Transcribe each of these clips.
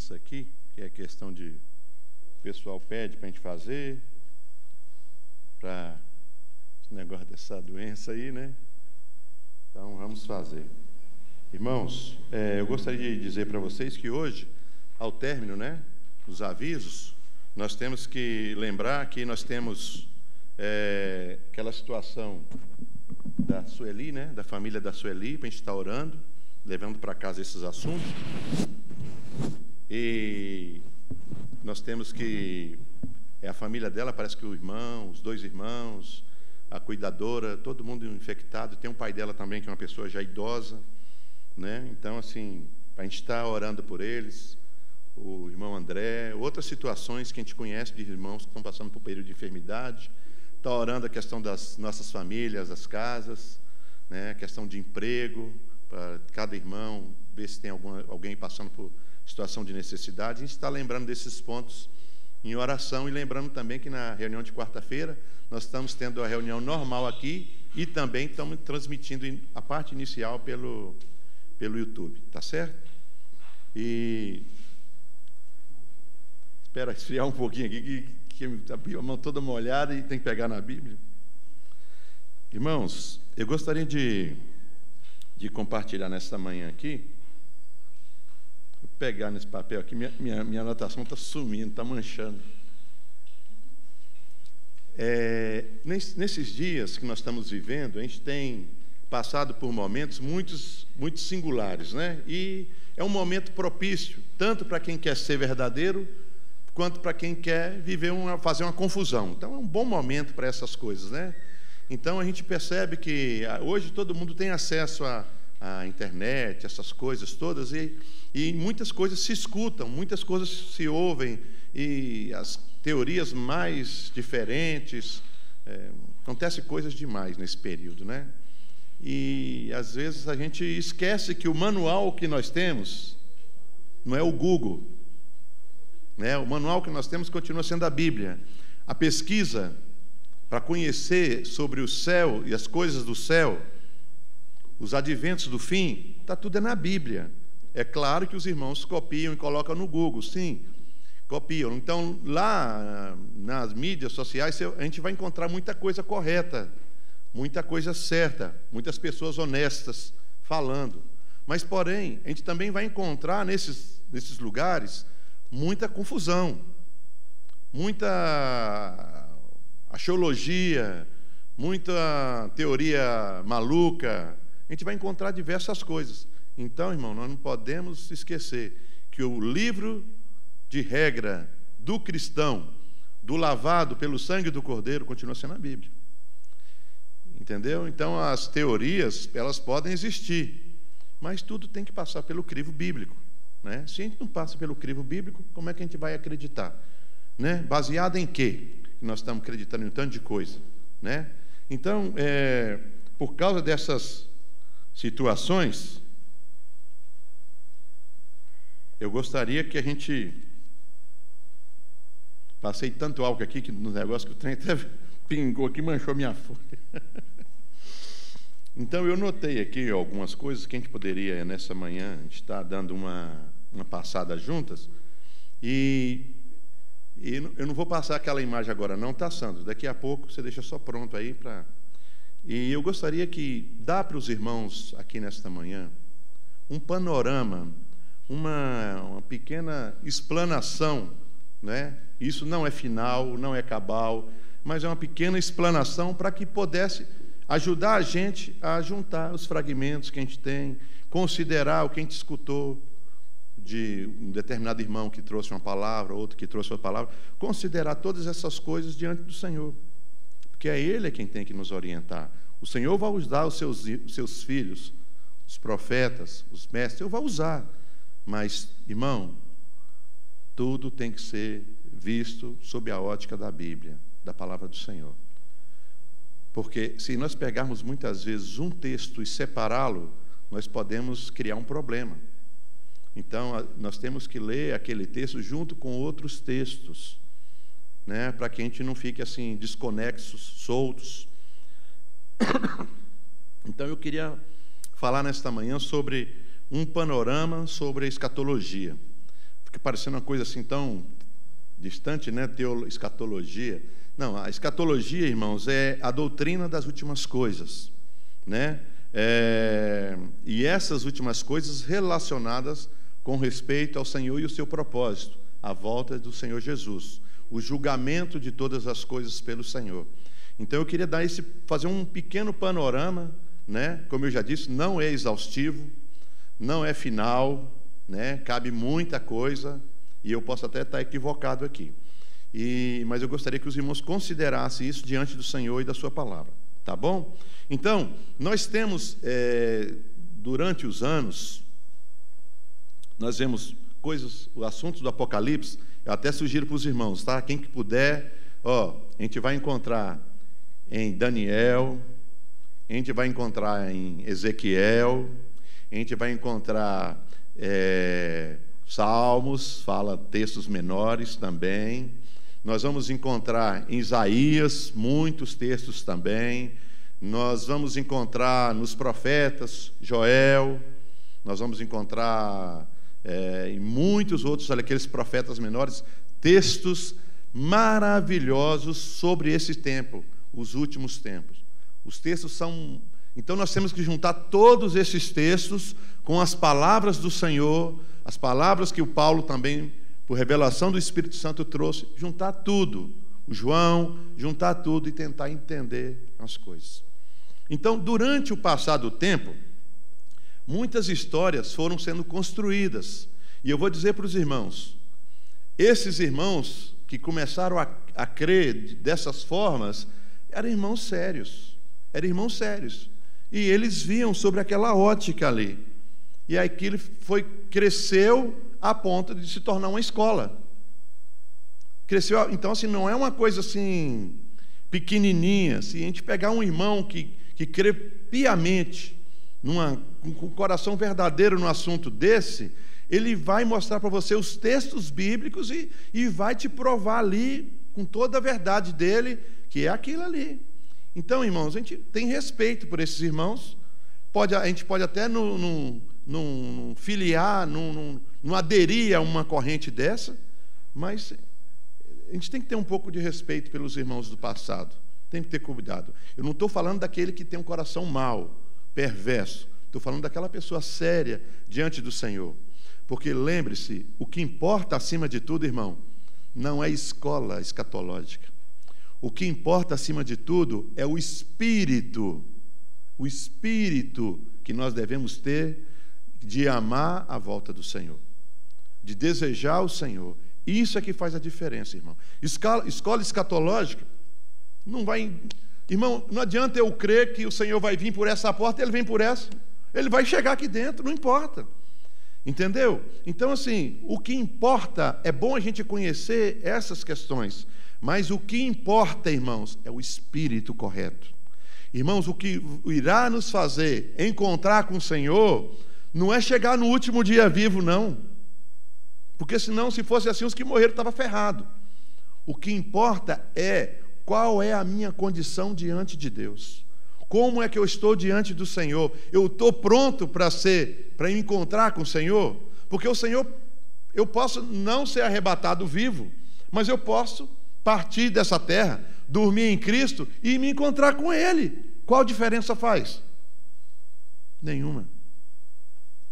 momentos aqui, que é questão de o pessoal pede para a gente fazer, para esse negócio dessa doença aí, né? Então, vamos fazer. Irmãos, eu gostaria de dizer para vocês que hoje, ao término, né, dos avisos, nós temos que lembrar que nós temos aquela situação da Sueli, né, da família da Sueli, para a gente estar orando, levando para casa esses assuntos. E nós temos que a família dela, parece que o irmão, os dois irmãos, a cuidadora, todo mundo infectado. Tem um pai dela também, que é uma pessoa já idosa, né? Então, assim, a gente está orando por eles, o irmão André, outras situações que a gente conhece de irmãos que estão passando por um período de enfermidade. Está orando a questão das nossas famílias, das casas, né? A questão de emprego, para cada irmão, ver se tem alguém passando por situação de necessidade. A gente está lembrando desses pontos em oração e lembrando também que na reunião de quarta-feira nós estamos tendo a reunião normal aqui e também estamos transmitindo a parte inicial pelo YouTube, tá certo? E espera esfriar um pouquinho aqui, que a mão toda molhada e tem que pegar na Bíblia. Irmãos, eu gostaria de compartilhar nessa manhã aqui. Vou pegar nesse papel aqui, minha anotação está sumindo, está manchando. Nesses dias que nós estamos vivendo, a gente tem passado por momentos muito singulares, né? E é um momento propício, tanto para quem quer ser verdadeiro, quanto para quem quer fazer uma confusão. Então, é um bom momento para essas coisas, né? Então, a gente percebe que hoje todo mundo tem acesso à internet, essas coisas todas, e muitas coisas se escutam, muitas coisas se ouvem, e as teorias mais diferentes, acontece coisas demais nesse período, né? E, às vezes, a gente esquece que o manual que nós temos não é o Google, né? O manual que nós temos continua sendo a Bíblia. A pesquisa para conhecer sobre o céu e as coisas do céu, os adventos do fim, está tudo na Bíblia. É claro que os irmãos copiam e colocam no Google, sim, copiam. Então, lá nas mídias sociais, a gente vai encontrar muita coisa correta, muita coisa certa, muitas pessoas honestas falando. Mas, porém, a gente também vai encontrar nesses lugares muita confusão, muita axiologia, muita teoria maluca. A gente vai encontrar diversas coisas. Então, irmão, nós não podemos esquecer que o livro de regra do cristão, do lavado pelo sangue do Cordeiro, continua sendo a Bíblia. Entendeu? Então, as teorias, elas podem existir, mas tudo tem que passar pelo crivo bíblico, né? Se a gente não passa pelo crivo bíblico, como é que a gente vai acreditar, né? Baseado em quê? Nós estamos acreditando em um tanto de coisa, né? Então, por causa dessas situações, eu gostaria que a gente... Passei tanto álcool aqui que no negócio que o trem até pingou aqui, manchou minha folha. Então, eu notei aqui algumas coisas que a gente poderia, nessa manhã, a gente está dando uma passada juntas, e eu não vou passar aquela imagem agora não, tá, Sandro? Daqui a pouco você deixa só pronto aí para... E eu gostaria que dá para os irmãos aqui nesta manhã um panorama, uma pequena explanação, né? Isso não é final, não é cabal, mas é uma pequena explanação para que pudesse ajudar a gente a juntar os fragmentos que a gente tem, considerar o que a gente escutou de um determinado irmão que trouxe uma palavra, outro que trouxe outra palavra, considerar todas essas coisas diante do Senhor, porque é Ele quem tem que nos orientar. O Senhor vai usar os seus filhos, os profetas, os mestres, eu vou usar, mas, irmão, tudo tem que ser visto sob a ótica da Bíblia, da palavra do Senhor. Porque se nós pegarmos muitas vezes um texto e separá-lo, nós podemos criar um problema. Então, nós temos que ler aquele texto junto com outros textos, né, para que a gente não fique assim, desconexos, soltos. Então, eu queria falar nesta manhã sobre um panorama sobre a escatologia. fica parecendo uma coisa assim tão distante, né? Escatologia. Não, a escatologia, irmãos, é a doutrina das últimas coisas, né? E essas últimas coisas relacionadas com respeito ao Senhor e o seu propósito, a volta do Senhor Jesus, o julgamento de todas as coisas pelo Senhor. Então eu queria fazer um pequeno panorama, né? Como eu já disse, não é exaustivo, não é final, né? Cabe muita coisa, e eu posso até estar equivocado aqui. Mas eu gostaria que os irmãos considerassem isso diante do Senhor e da sua palavra, tá bom? Então, nós temos, durante os anos, nós vemos assuntos do Apocalipse. Eu até sugiro para os irmãos, tá? Quem que puder, a gente vai encontrar em Daniel, a gente vai encontrar em Ezequiel, a gente vai encontrar Salmos, fala textos menores também. Nós vamos encontrar em Isaías muitos textos também. Nós vamos encontrar nos profetas, Joel. Nós vamos encontrar em muitos outros, aqueles profetas menores, textos maravilhosos sobre esse tempo, os últimos tempos. Os textos são... Então nós temos que juntar todos esses textos com as palavras do Senhor, as palavras que o Paulo também, por revelação do Espírito Santo, trouxe, juntar tudo, o João, juntar tudo e tentar entender as coisas. Então, durante o passado tempo, muitas histórias foram sendo construídas. E eu vou dizer para os irmãos, esses irmãos que começaram a crer dessas formas, eram irmãos sérios. E eles viam sobre aquela ótica ali. E aquilo cresceu a ponto de se tornar uma escola. Cresceu, então, assim, não é uma coisa assim pequenininha. Se a gente pegar um irmão que crê piamente, com o coração verdadeiro no assunto desse, ele vai mostrar para você os textos bíblicos e vai te provar ali, com toda a verdade dele, que é aquilo ali. Então, irmãos, a gente tem respeito por esses irmãos. A gente pode até não filiar, não aderir a uma corrente dessa, mas a gente tem que ter um pouco de respeito pelos irmãos do passado. Tem que ter cuidado. Eu não estou falando daquele que tem um coração mau, perverso. Estou falando daquela pessoa séria diante do Senhor. Porque lembre-se, o que importa acima de tudo, irmão, não é escola escatológica. O que importa acima de tudo é o espírito que nós devemos ter de amar a volta do Senhor, de desejar o Senhor. Isso é que faz a diferença, irmão. Escola escatológica não vai... Irmão, não adianta eu crer que o Senhor vai vir por essa porta, ele vem por essa. Ele vai chegar aqui dentro, não importa. Entendeu? Então, assim, o que importa, é bom a gente conhecer essas questões, mas o que importa, irmãos, é o espírito correto. Irmãos, o que irá nos fazer encontrar com o Senhor não é chegar no último dia vivo, não. Porque senão, se fosse assim, os que morreram estavam ferrados. O que importa é qual é a minha condição diante de Deus. Como é que eu estou diante do Senhor? Eu estou pronto para me encontrar com o Senhor? Porque o Senhor, eu posso não ser arrebatado vivo, mas eu posso partir dessa terra, dormir em Cristo e me encontrar com Ele. Qual diferença faz? Nenhuma.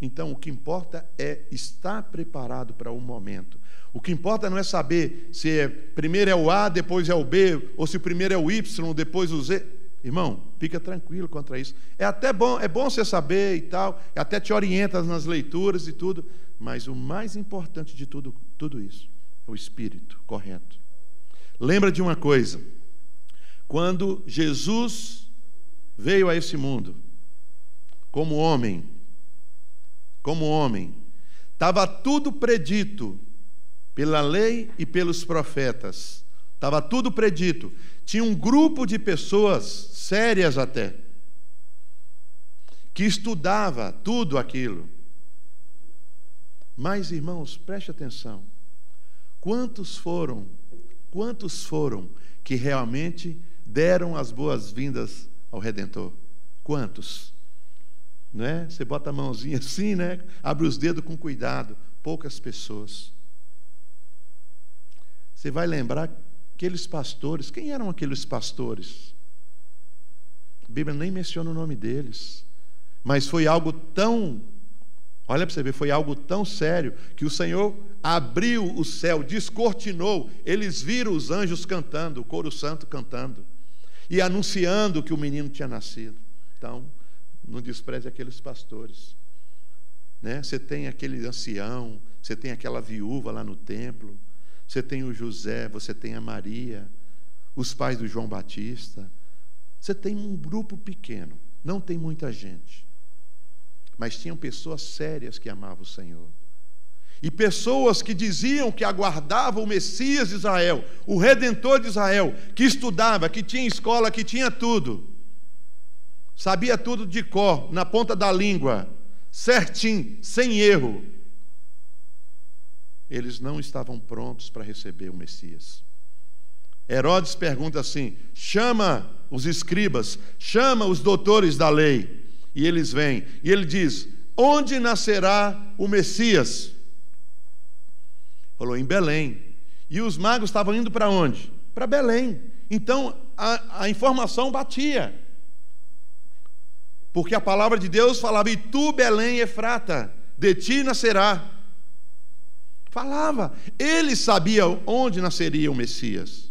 Então, o que importa é estar preparado para o momento. O que importa não é saber se primeiro é o A, depois é o B, ou se primeiro é o Y, depois o Z. Irmão, fica tranquilo quanto a isso. É bom você saber e tal, até te orienta nas leituras e tudo, mas o mais importante de tudo isso é o espírito correto. Lembra de uma coisa: quando Jesus veio a esse mundo como homem, estava tudo predito pela lei e pelos profetas. Estava tudo predito. Tinha um grupo de pessoas sérias até, que estudava tudo aquilo. Mas, irmãos, preste atenção. Quantos foram que realmente deram as boas-vindas ao Redentor? Quantos? Não é? Você bota a mãozinha assim, né? Abre os dedos com cuidado. Poucas pessoas. você vai lembrar aqueles pastores. Quem eram aqueles pastores? A Bíblia nem menciona o nome deles. Mas foi algo tão, olha para você ver, foi algo tão sério que o Senhor abriu o céu, descortinou. Eles viram os anjos cantando, o coro santo cantando e anunciando que o menino tinha nascido. Então, não despreze aqueles pastores, né? Você tem aquele ancião, você tem aquela viúva lá no templo, você tem o José, você tem a Maria, os pais do João Batista. Você tem um grupo pequeno, não tem muita gente, mas tinham pessoas sérias que amavam o Senhor, e pessoas que diziam que aguardavam o Messias de Israel, o Redentor de Israel, que estudava, que tinha escola, que tinha tudo, sabia tudo de cor, na ponta da língua, certinho, sem erro. Eles não estavam prontos para receber o Messias. Herodes pergunta assim: chama os escribas, chama os doutores da lei. E eles vêm, e ele diz: onde nascerá o Messias? Falou: em Belém. E os magos estavam indo para onde? Para Belém. Então a informação batia, porque a palavra de Deus falava: e tu, Belém Efrata, de ti nascerá. Falava. Eles sabiam onde nasceria o Messias,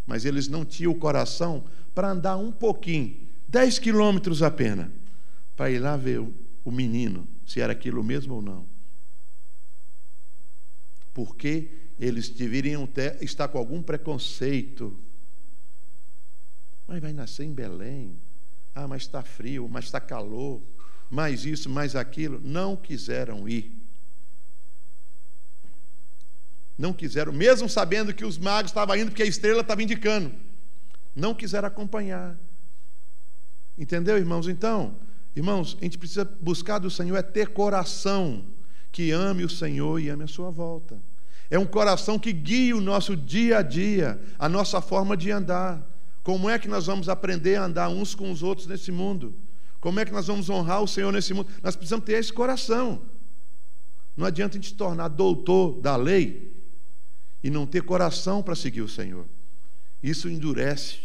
mas eles não tinham o coração para andar um pouquinho, 10 quilômetros apenas, para ir lá ver o menino, se era aquilo mesmo ou não. Porque eles deveriam estar com algum preconceito. Mas vai nascer em Belém? Ah, mas está frio, mas está calor, mais isso, mais aquilo. Não quiseram ir. Não quiseram, mesmo sabendo que os magos estavam indo, porque a estrela estava indicando. Não quiseram acompanhar. Entendeu, irmãos? Então, irmãos, a gente precisa buscar do Senhor é ter coração que ame o Senhor e ame a sua volta. É um coração que guie o nosso dia a dia, a nossa forma de andar. Como é que nós vamos aprender a andar uns com os outros nesse mundo? Como é que nós vamos honrar o Senhor nesse mundo? Nós precisamos ter esse coração. Não adianta a gente se tornar doutor da lei e não ter coração para seguir o Senhor. Isso endurece,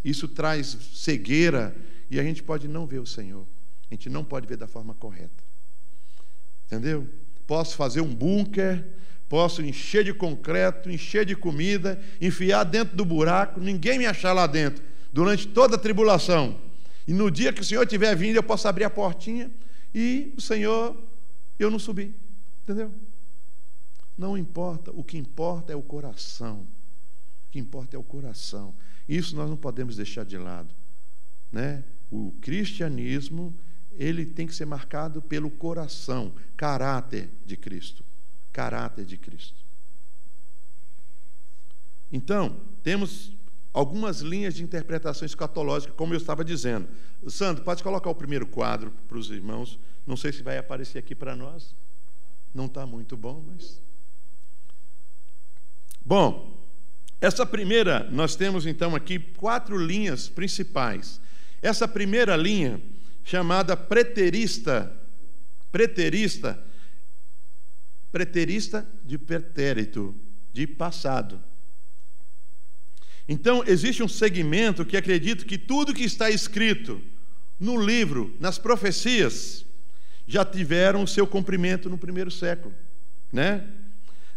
isso traz cegueira, e a gente pode não ver o Senhor, a gente não pode ver da forma correta. Entendeu? Posso fazer um bunker, posso encher de concreto, encher de comida, enfiar dentro do buraco, ninguém me achar lá dentro, durante toda a tribulação, e no dia que o Senhor estiver vindo, eu posso abrir a portinha, e o Senhor, eu não subi. Entendeu? Não importa, o que importa é o coração. O que importa é o coração. Isso nós não podemos deixar de lado, né? O cristianismo, ele tem que ser marcado pelo coração, caráter de Cristo. Caráter de Cristo. Então, temos algumas linhas de interpretação escatológica, como eu estava dizendo. Sandro, pode colocar o primeiro quadro para os irmãos. Não sei se vai aparecer aqui para nós. Não está muito bom, mas... Bom, essa primeira, nós temos então aqui 4 linhas principais. Essa primeira linha, chamada preterista de pretérito, de passado. Então, existe um segmento que acredita que tudo que está escrito no livro, nas profecias, já tiveram o seu cumprimento no primeiro século, né?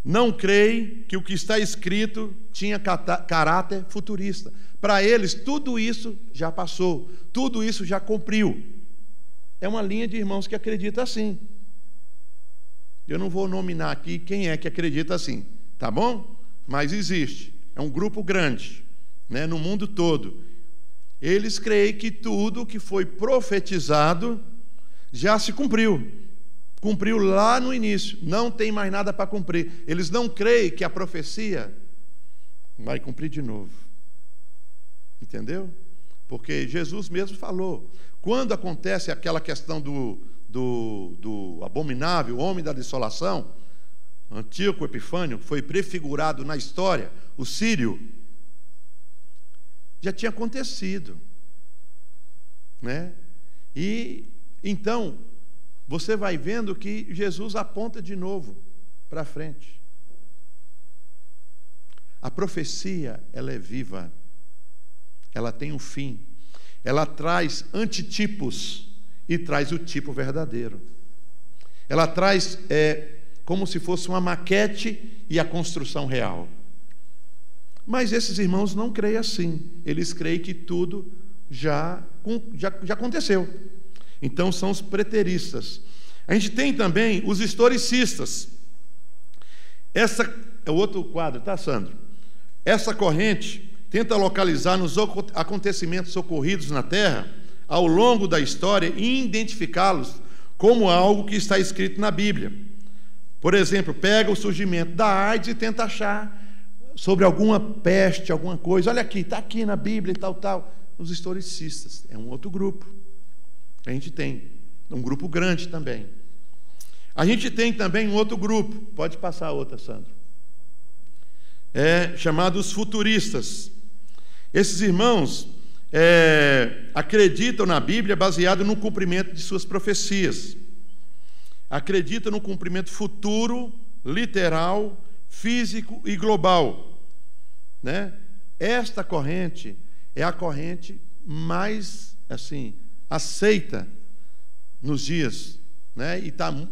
Não creem que o que está escrito tinha caráter futurista. Para eles, tudo isso já passou, tudo isso já cumpriu. É uma linha de irmãos que acredita assim. Eu não vou nominar aqui quem é que acredita assim, tá bom? Mas existe, é um grupo grande, né, no mundo todo. Eles creem que tudo que foi profetizado já se cumpriu. Cumpriu lá no início, não tem mais nada para cumprir. Eles não creem que a profecia vai cumprir de novo. Entendeu? Porque Jesus mesmo falou, quando acontece aquela questão do abominável, homem da desolação, Antíoco Epifânio, foi prefigurado na história, o sírio, já tinha acontecido, né? E então você vai vendo que Jesus aponta de novo para frente. A profecia, ela é viva. Ela tem um fim. Ela traz antitipos e traz o tipo verdadeiro. Ela traz como se fosse uma maquete e a construção real. Mas esses irmãos não creem assim. Eles creem que tudo já aconteceu. Então são os preteristas. A gente tem também os historicistas. Essa é o outro quadro, tá, Sandro? Essa corrente tenta localizar nos acontecimentos ocorridos na Terra ao longo da história e identificá-los como algo que está escrito na Bíblia. Por exemplo, pega o surgimento da AIDS e tenta achar sobre alguma peste, alguma coisa. Olha aqui, está aqui na Bíblia e tal, tal. Os historicistas, é um outro grupo. A gente tem um grupo grande também. A gente tem também um outro grupo, pode passar a outra, Sandro. Chamados futuristas. Esses irmãos acreditam na Bíblia baseado no cumprimento de suas profecias. Acreditam no cumprimento futuro, literal, físico e global, né? Esta corrente é a corrente mais assim aceita nos dias, né?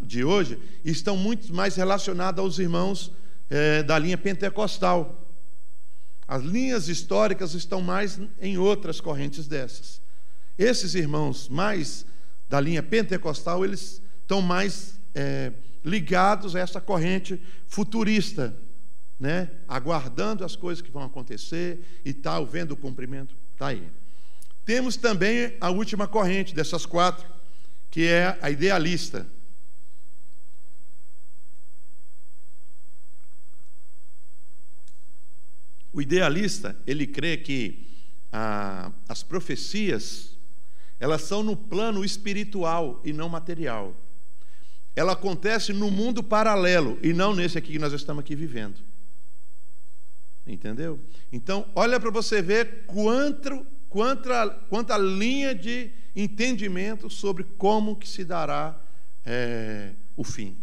De hoje, estão muito mais relacionados aos irmãos da linha pentecostal. As linhas históricas estão mais em outras correntes dessas. Esses irmãos mais da linha pentecostal, eles estão mais ligados a essa corrente futurista, né? Aguardando as coisas que vão acontecer e tal, vendo o cumprimento. Está aí. Temos também a última corrente dessas quatro, que é a idealista. O idealista, ele crê que as profecias, elas são no plano espiritual e não material. Ela acontece no mundo paralelo e não nesse aqui que nós estamos aqui vivendo. Entendeu? Então, olha para você ver quanta linha de entendimento sobre como que se dará o fim.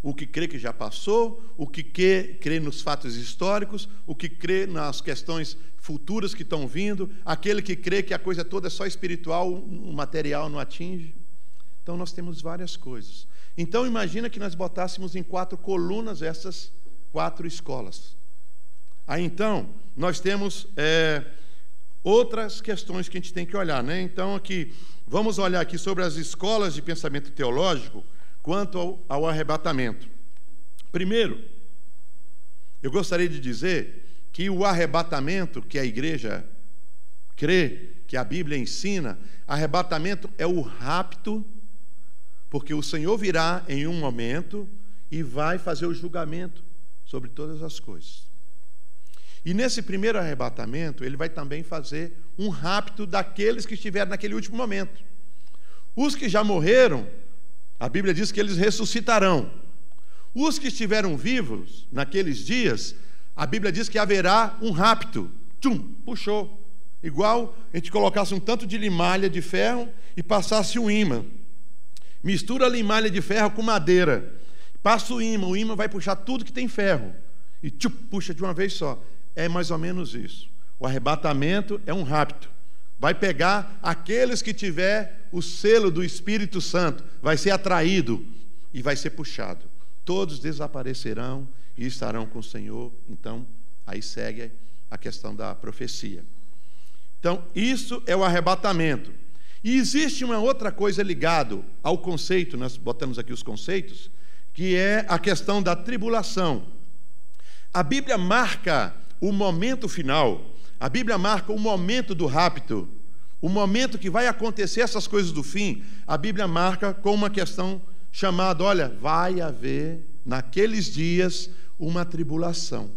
O que crê que já passou, o que crê nos fatos históricos, o que crê nas questões futuras que estão vindo, aquele que crê que a coisa toda é só espiritual, o material não atinge. Então nós temos várias coisas. Então imagina que nós botássemos em 4 colunas essas 4 escolas. Aí então nós temos outras questões que a gente tem que olhar, né? Então aqui, vamos olhar aqui sobre as escolas de pensamento teológico quanto ao arrebatamento. Primeiro, eu gostaria de dizer que o arrebatamento que a igreja crê, que a Bíblia ensina, arrebatamento é o rapto, porque o Senhor virá em um momento e vai fazer o julgamento sobre todas as coisas. E nesse primeiro arrebatamento, ele vai também fazer um rapto daqueles que estiveram naquele último momento. Os que já morreram, a Bíblia diz que eles ressuscitarão. Os que estiveram vivos naqueles dias, a Bíblia diz que haverá um rapto. Tchum, puxou. Igual a gente colocasse um tanto de limalha de ferro e passasse um ímã. Mistura a limalha de ferro com madeira. Passa o ímã vai puxar tudo que tem ferro. E tchum, puxa de uma vez só. É mais ou menos isso. O arrebatamento é um rapto. Vai pegar aqueles que tiver o selo do Espírito Santo, vai ser atraído e vai ser puxado. Todos desaparecerão e estarão com o Senhor. Então, aí segue a questão da profecia. Então, isso é o arrebatamento. E existe uma outra coisa ligada ao conceito, nós botamos aqui os conceitos, que é a questão da tribulação. A Bíblia marca o momento final, a Bíblia marca o momento do rapto, o momento que vai acontecer essas coisas do fim, a Bíblia marca com uma questão chamada, olha, vai haver naqueles dias uma tribulação.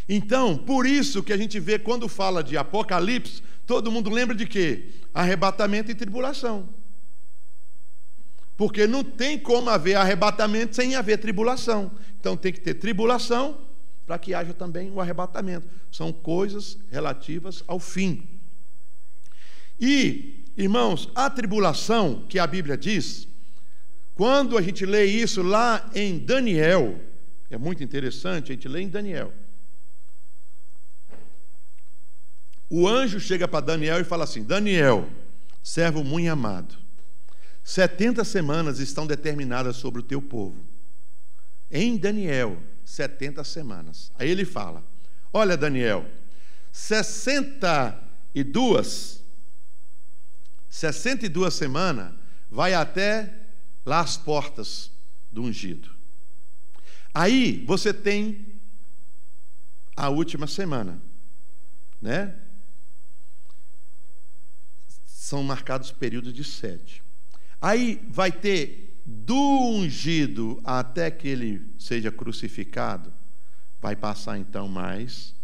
Então, por isso que a gente vê quando fala de Apocalipse, todo mundo lembra de quê? Arrebatamento e tribulação. Porque não tem como haver arrebatamento sem haver tribulação. Então tem que ter tribulação para que haja também o arrebatamento. São coisas relativas ao fim. E, irmãos, a tribulação que a Bíblia diz, quando a gente lê isso lá em Daniel, É muito interessante, a gente lê em Daniel. O anjo chega para Daniel e fala assim: Daniel, servo muito amado, 70 semanas estão determinadas sobre o teu povo. Em Daniel, 70 semanas. Aí ele fala: olha, Daniel, 62 semanas vai até lá as portas do ungido. Aí você tem a última semana, né? São marcados períodos de 7. Aí vai ter do ungido até que ele seja crucificado, vai passar então mais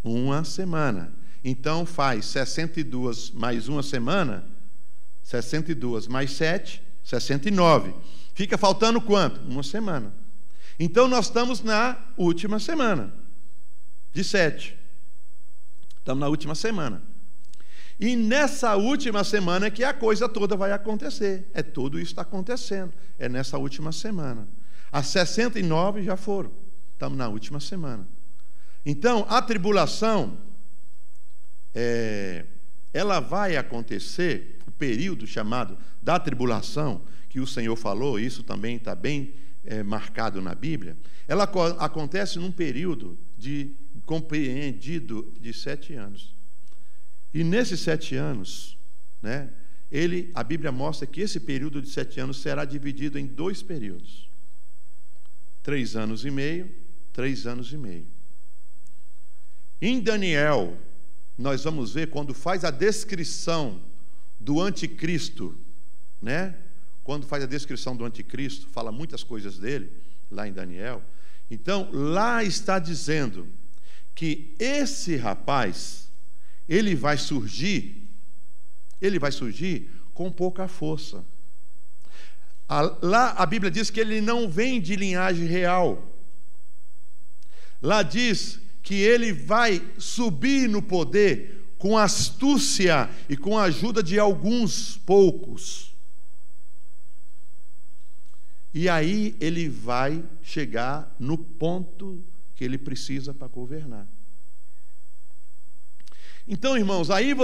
uma semana. Então faz 62 mais uma semana, 62 mais 7, 69. Fica faltando quanto? Uma semana. Então nós estamos na última semana de 7. Estamos na última semana. E nessa última semana é que a coisa toda vai acontecer. Tudo isso está acontecendo. É nessa última semana. As 69 já foram. Estamos na última semana. Então, a tribulação, ela vai acontecer, o período chamado da tribulação, que o Senhor falou, isso também está bem marcado na Bíblia, ela acontece num período compreendido de 7 anos. E nesses 7 anos, né, a Bíblia mostra que esse período de 7 anos será dividido em 2 períodos. 3 anos e meio, 3 anos e meio. Em Daniel, nós vamos ver quando faz a descrição do anticristo, né? Quando faz a descrição do anticristo, fala muitas coisas dele, lá em Daniel. Então, lá está dizendo que esse rapaz, ele vai surgir com pouca força. Lá a Bíblia diz que ele não vem de linhagem real. Lá diz que ele vai subir no poder com astúcia e com a ajuda de alguns poucos. E aí ele vai chegar no ponto que ele precisa para governar. Então, irmãos, aí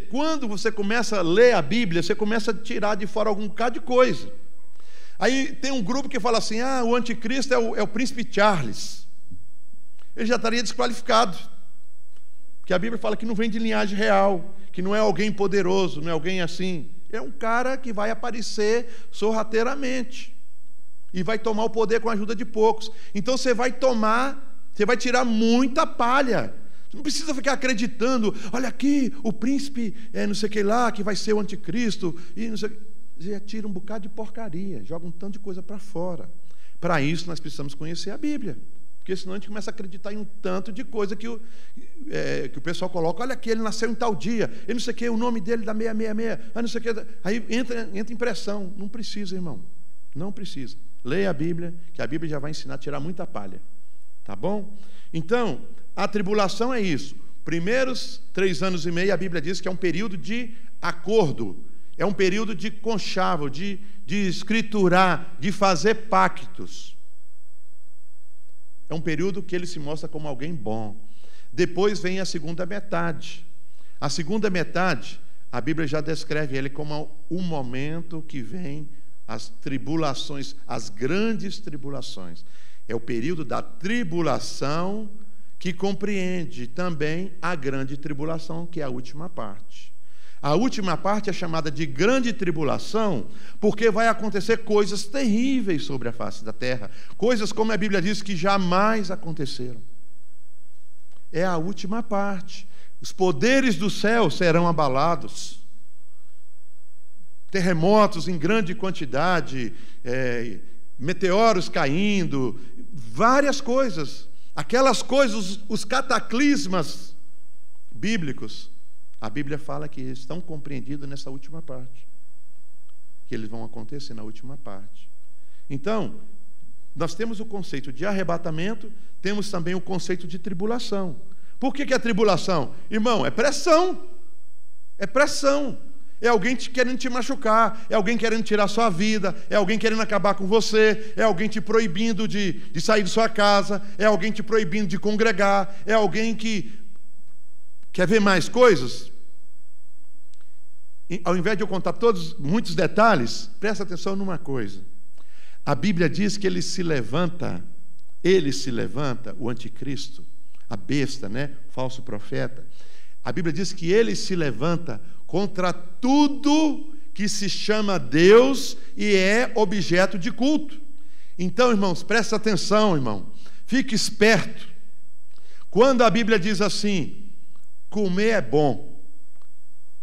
quando você começa a ler a Bíblia, você começa a tirar de fora algum bocado de coisa. Aí tem um grupo que fala assim: o anticristo é o príncipe Charles. Ele já estaria desqualificado. Porque a Bíblia fala que não vem de linhagem real, que não é alguém poderoso, não é alguém assim. É um cara que vai aparecer sorrateiramente e vai tomar o poder com a ajuda de poucos. Então você vai tirar muita palha. Você não precisa ficar acreditando: olha aqui, o príncipe não sei o que lá, que vai ser o anticristo, e não sei o que. Você tira um bocado de porcaria, joga um tanto de coisa para fora. Para isso nós precisamos conhecer a Bíblia, porque senão a gente começa a acreditar em um tanto de coisa que o pessoal coloca: olha aqui, ele nasceu em tal dia, ele não sei o que, o nome dele dá 666, não sei o que. Aí entra impressão. Não precisa, irmão, não precisa. Leia a Bíblia, que a Bíblia já vai ensinar a tirar muita palha, tá bom? Então, a tribulação é isso. Primeiros 3 anos e meio, a Bíblia diz que é um período de acordo, é um período de conchavo, de escriturar, de fazer pactos. É um período que ele se mostra como alguém bom. Depois vem a segunda metade. A segunda metade, a Bíblia já descreve ele como o momento que vem as tribulações, as grandes tribulações. É o período da tribulação, que compreende também a grande tribulação, que é a última parte. A última parte é chamada de grande tribulação, porque vai acontecer coisas terríveis sobre a face da terra, coisas como a Bíblia diz que jamais aconteceram. É a última parte. Os poderes do céu serão abalados, terremotos em grande quantidade, meteoros caindo, várias coisas. Aquelas coisas, os cataclismas bíblicos, a Bíblia fala que estão compreendidos nessa última parte, que eles vão acontecer na última parte. Então, nós temos o conceito de arrebatamento, temos também o conceito de tribulação. Por que é tribulação? Irmão, é pressão. É pressão. É alguém querendo te machucar, é alguém querendo tirar sua vida, é alguém querendo acabar com você, é alguém te proibindo de sair de sua casa, é alguém te proibindo de congregar, é alguém que quer ver mais coisas. Ao invés de eu contar muitos detalhes, presta atenção numa coisa. A Bíblia diz que ele se levanta, o anticristo, a besta, né? Falso profeta. A Bíblia diz que ele se levanta contra tudo que se chama Deus e é objeto de culto. Então, irmãos, presta atenção, irmão. Fique esperto. Quando a Bíblia diz assim, comer é bom,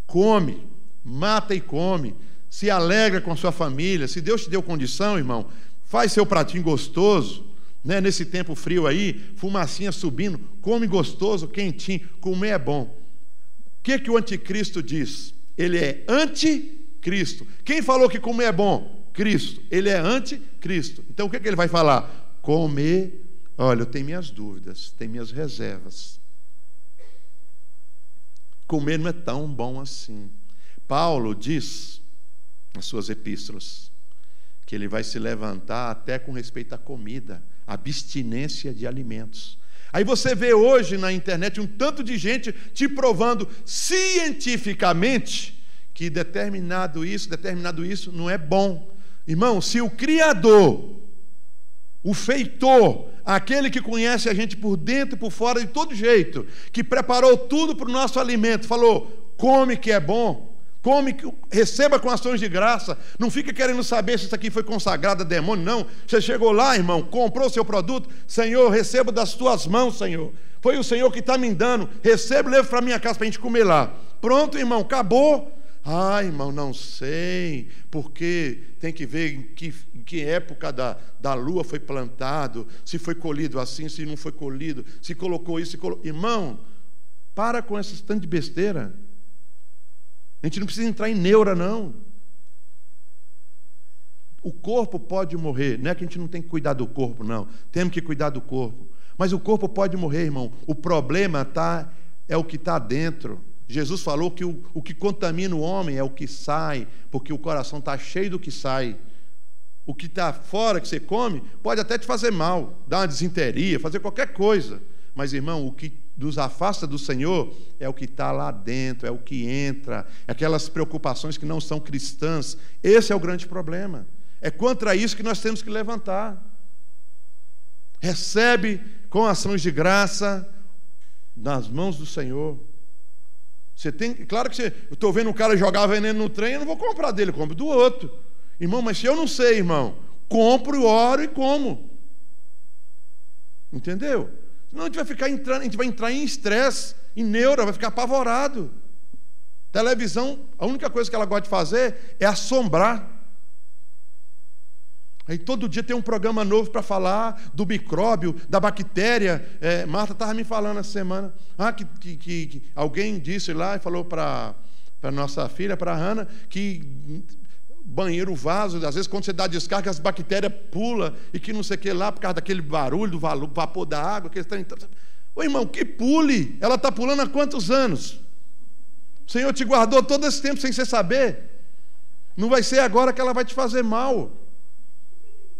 come, mata e come, se alegra com a sua família, se Deus te deu condição, irmão, faz seu pratinho gostoso, né? Nesse tempo frio aí, fumacinha subindo, come gostoso, quentinho, comer é bom. O que o anticristo diz? Ele é anticristo. Quem falou que comer é bom? Cristo. Ele é anticristo. Então o que ele vai falar? Comer, olha, eu tenho minhas dúvidas, tenho minhas reservas. Comer não é tão bom assim. Paulo diz nas suas epístolas que ele vai se levantar até com respeito à comida, abstinência de alimentos. Aí você vê hoje na internet um tanto de gente te provando cientificamente que determinado isso não é bom. Irmão, se o Criador, o feitor, aquele que conhece a gente por dentro e por fora de todo jeito, que preparou tudo para o nosso alimento, falou, come que é bom, come, receba com ações de graça, não fica querendo saber se isso aqui foi consagrado a demônio, não. Você chegou lá, irmão, comprou o seu produto, Senhor, receba das tuas mãos, Senhor. Foi o Senhor que está me dando, receba e leva para a minha casa para a gente comer lá. Pronto, irmão, acabou. Ah, irmão, não sei, porque tem que ver em que época da lua foi plantado, se foi colhido assim, se não foi colhido, se colocou isso, se colocou... Irmão, para com esse tanto de besteira. A gente não precisa entrar em neura, não. O corpo pode morrer, não é que a gente não tem que cuidar do corpo, não. Temos que cuidar do corpo. Mas o corpo pode morrer, irmão. O problema é o que está dentro. Jesus falou que o que contamina o homem é o que sai, porque o coração está cheio do que sai. O que está fora, que você come, pode até te fazer mal, dar uma desinteria, fazer qualquer coisa. Mas, irmão, o que nos afasta do Senhor é o que está lá dentro, é o que entra, é aquelas preocupações que não são cristãs. Esse é o grande problema. É contra isso que nós temos que levantar. Recebe com ações de graça nas mãos do Senhor. Você tem, claro que eu estou vendo um cara jogar veneno no trem, eu não vou comprar dele, eu compro do outro. Irmão, mas se eu não sei, irmão, compro, oro e como. Entendeu? Senão a gente vai entrar em estresse, em neura, vai ficar apavorado. Televisão, a única coisa que ela gosta de fazer é assombrar. Aí todo dia tem um programa novo para falar do micróbio, da bactéria. Marta estava me falando essa semana. Que alguém disse lá e falou para nossa filha, para a Hannah, que banheiro vaso, às vezes quando você dá descarga, as bactérias pulam e que não sei o que lá, por causa daquele barulho, do vapor da água. Ô irmão, que pule! Ela está pulando há quantos anos? O Senhor te guardou todo esse tempo sem você saber. Não vai ser agora que ela vai te fazer mal.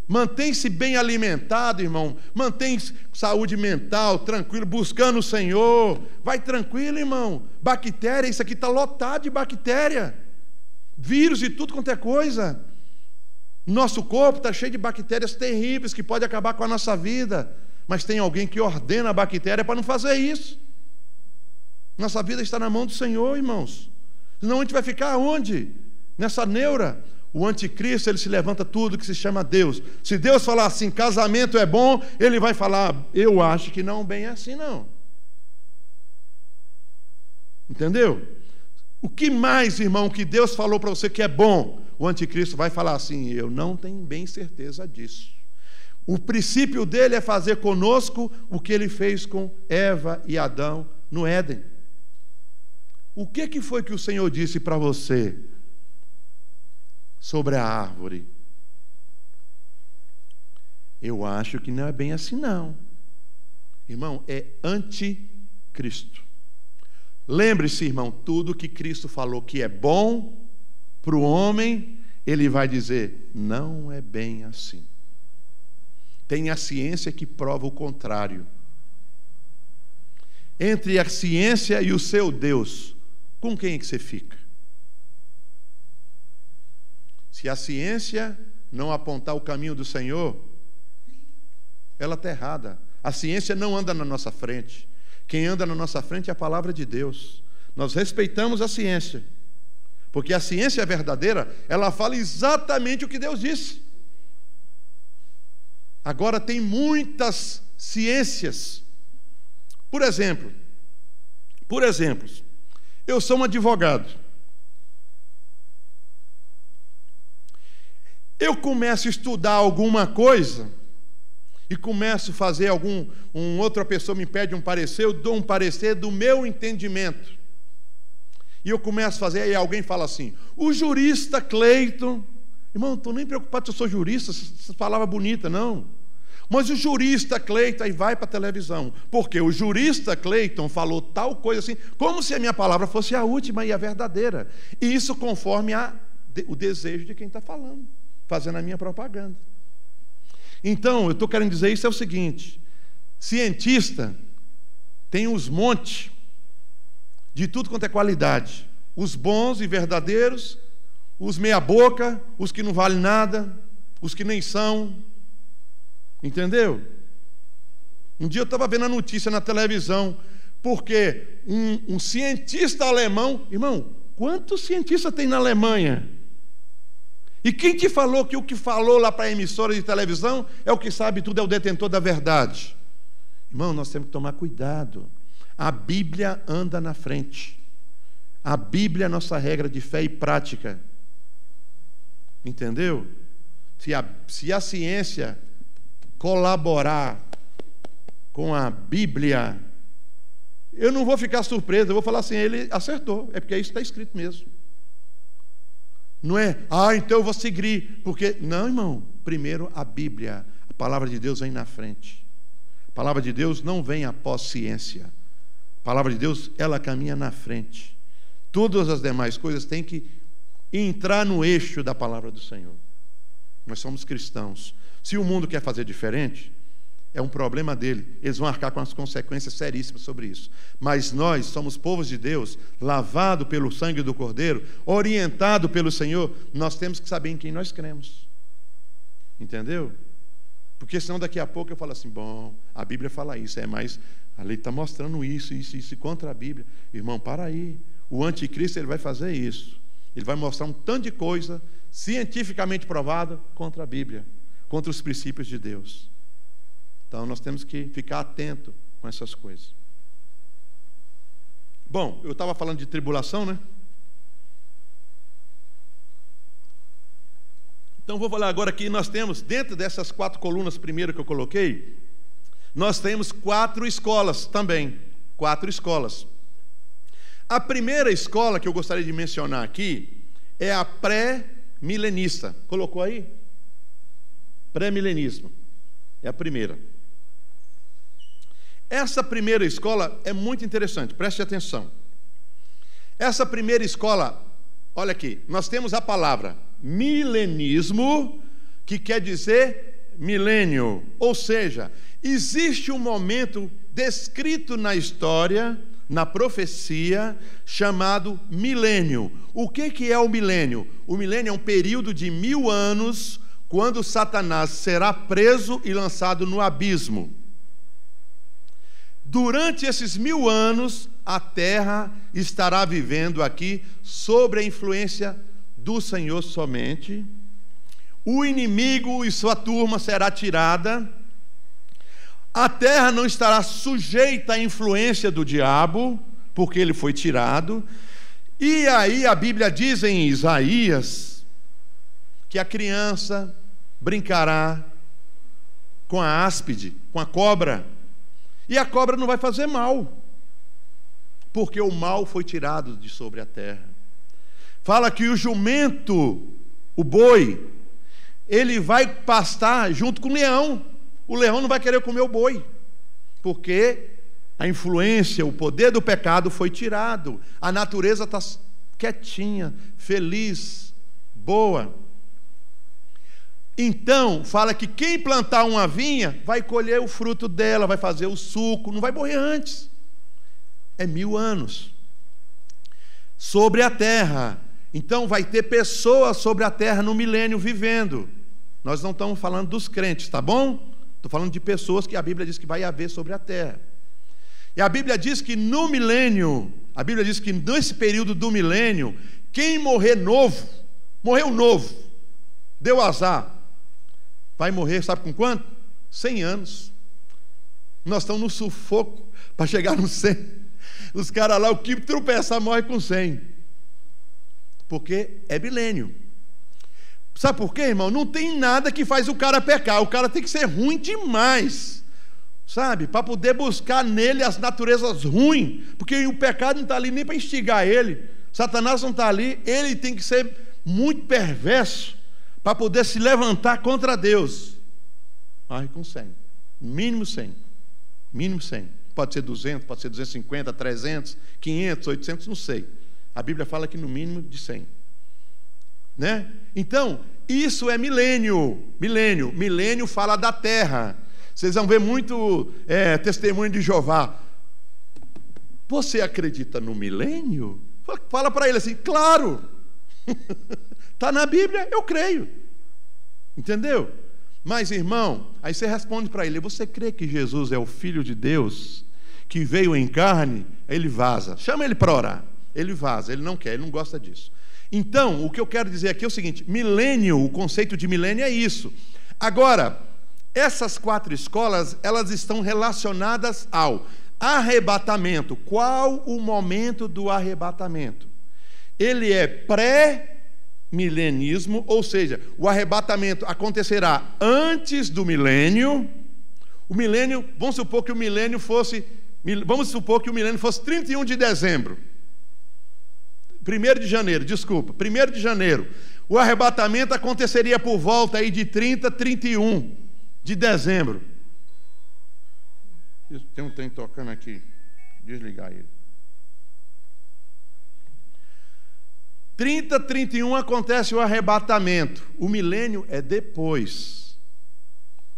Mantém-se bem alimentado, irmão. Mantém saúde mental, tranquilo, buscando o Senhor. Vai tranquilo, irmão. Bactéria, isso aqui está lotado de bactéria. Vírus e tudo quanto é coisa. Nosso corpo está cheio de bactérias terríveis que podem acabar com a nossa vida. Mas tem alguém que ordena a bactéria para não fazer isso. Nossa vida está na mão do Senhor, irmãos. Senão a gente vai ficar onde? Nessa neura. O anticristo, ele se levanta tudo que se chama Deus. Se Deus falar assim, casamento é bom, ele vai falar, eu acho que não bem assim, não. Entendeu? O que mais, irmão, que Deus falou para você que é bom, o anticristo vai falar assim, eu não tenho bem certeza disso. O princípio dele é fazer conosco o que ele fez com Eva e Adão no Éden. O que foi que o Senhor disse para você sobre a árvore? Eu acho que não é bem assim, não. Irmão, é anticristo. Lembre-se, irmão, tudo que Cristo falou que é bom, Para o homem, ele vai dizer: não é bem assim. Tem a ciência que prova o contrário. Entre a ciência e o seu Deus, com quem é que você fica? Se a ciência não apontar o caminho do Senhor, ela está errada. A ciência não anda na nossa frente. Quem anda na nossa frente é a palavra de Deus. Nós respeitamos a ciência, porque a ciência verdadeira, ela fala exatamente o que Deus disse. Agora tem muitas ciências. Por exemplo, eu sou um advogado. Eu começo a estudar alguma coisa e começo a fazer outra pessoa me pede um parecer, eu dou um parecer do meu entendimento. E eu começo a fazer, aí alguém fala assim: o jurista Cleiton, irmão, não estou nem preocupado se eu sou jurista, essa palavra bonita, não. Mas o jurista Cleiton, aí vai para a televisão, porque o jurista Cleiton falou tal coisa assim, como se a minha palavra fosse a última e a verdadeira. E isso conforme o desejo de quem está falando, fazendo a minha propaganda. Então, eu estou querendo dizer isso é o seguinte: cientista tem os montes de tudo quanto é qualidade, os bons e verdadeiros, os meia boca, os que não valem nada, os que nem são. Entendeu? Um dia eu estava vendo a notícia na televisão, porque um cientista alemão, irmão, quantos cientistas tem na Alemanha? E quem te falou que o que falou lá para a emissora de televisão é o que sabe tudo, é o detentor da verdade? Irmão, nós temos que tomar cuidado. A Bíblia anda na frente. A Bíblia é a nossa regra de fé e prática. Entendeu? Se a ciência colaborar com a Bíblia, eu não vou ficar surpreso, eu vou falar assim: ele acertou, é porque isso está escrito mesmo. Não é, então eu vou seguir, porque, não, irmão, primeiro a Bíblia, a palavra de Deus vem na frente. A palavra de Deus não vem após ciência. A palavra de Deus, ela caminha na frente. Todas as demais coisas têm que entrar no eixo da palavra do Senhor. Nós somos cristãos. Se o mundo quer fazer diferente, é um problema dele. Eles vão arcar com as consequências seríssimas sobre isso. Mas nós somos povos de Deus, lavado pelo sangue do Cordeiro, orientado pelo Senhor. Nós temos que saber em quem nós cremos. Entendeu? Porque senão daqui a pouco eu falo assim: bom, a Bíblia fala isso, mas a lei está mostrando isso contra a Bíblia. Irmão, para aí. O anticristo, ele vai fazer isso. Ele vai mostrar um tanto de coisa cientificamente provada contra a Bíblia, contra os princípios de Deus. Então nós temos que ficar atento com essas coisas. Bom, eu estava falando de tribulação, né? Então vou falar agora que nós temos, dentro dessas 4 colunas primeiro que eu coloquei, nós temos 4 escolas também. 4 escolas. A primeira escola que eu gostaria de mencionar aqui é a pré-milenista. Colocou aí? Pré-milenismo. É a primeira. Essa primeira escola é muito interessante, preste atenção. Essa primeira escola, olha aqui, nós temos a palavra milenismo, que quer dizer milênio, ou seja, existe um momento descrito na história, na profecia, chamado milênio. O que é o milênio? O milênio é um período de 1000 anos, quando Satanás será preso e lançado no abismo. Durante esses 1000 anos, a terra estará vivendo aqui sob a influência do Senhor somente. O inimigo e sua turma será tirada. A terra não estará sujeita à influência do diabo, porque ele foi tirado. E aí a Bíblia diz em Isaías que a criança brincará com a áspide, com a cobra. E a cobra não vai fazer mal, porque o mal foi tirado de sobre a terra. Fala que o jumento, o boi, ele vai pastar junto com o leão. O leão não vai querer comer o boi, porque a influência, o poder do pecado foi tirado. A natureza está quietinha, feliz, boa. Então, fala que quem plantar uma vinha vai colher o fruto dela, vai fazer o suco, não vai morrer antes. É 1000 anos. Sobre a terra. Então, vai ter pessoas sobre a terra no milênio vivendo. Nós não estamos falando dos crentes, tá bom? Estou falando de pessoas que a Bíblia diz que vai haver sobre a terra. E a Bíblia diz que no milênio, a Bíblia diz que nesse período do milênio, quem morrer novo, morreu novo, deu azar, vai morrer, sabe com quanto? 100 anos. Nós estamos no sufoco para chegar no 100. Os caras lá, o que tropeçar morre com 100. Porque é milênio. Sabe por quê, irmão? Não tem nada que faz o cara pecar. O cara tem que ser ruim demais, sabe? Para poder buscar nele as naturezas ruins. Porque o pecado não está ali nem para instigar ele. Satanás não está ali. Ele tem que ser muito perverso para poder se levantar contra Deus. Morre com 100. Mínimo 100. Mínimo 100. Pode ser 200, pode ser 250, 300, 500, 800, não sei. A Bíblia fala que no mínimo de 100. Né? Então, isso é milênio. Milênio fala da terra. Vocês vão ver muito testemunho de Jeová. Você acredita no milênio? Fala para ele assim, claro. Está na Bíblia, eu creio. Entendeu? Mas, irmão, aí você responde para ele, você crê que Jesus é o Filho de Deus, que veio em carne? Aí ele vaza. Chama ele para orar. Ele vaza, ele não quer, ele não gosta disso. Então, o que eu quero dizer aqui é o seguinte, milênio, o conceito de milênio é isso. Agora, essas 4 escolas, elas estão relacionadas ao arrebatamento. Qual o momento do arrebatamento? Ele é pré-milenismo, ou seja, o arrebatamento acontecerá antes do milênio. O milênio, vamos supor que o milênio fosse 31 de dezembro. 1º de janeiro, desculpa, 1º de janeiro. O arrebatamento aconteceria por volta aí de 30, 31 de dezembro. Tem um trem tocando aqui. Desligar ele. 30, 31 acontece o arrebatamento. O milênio é depois.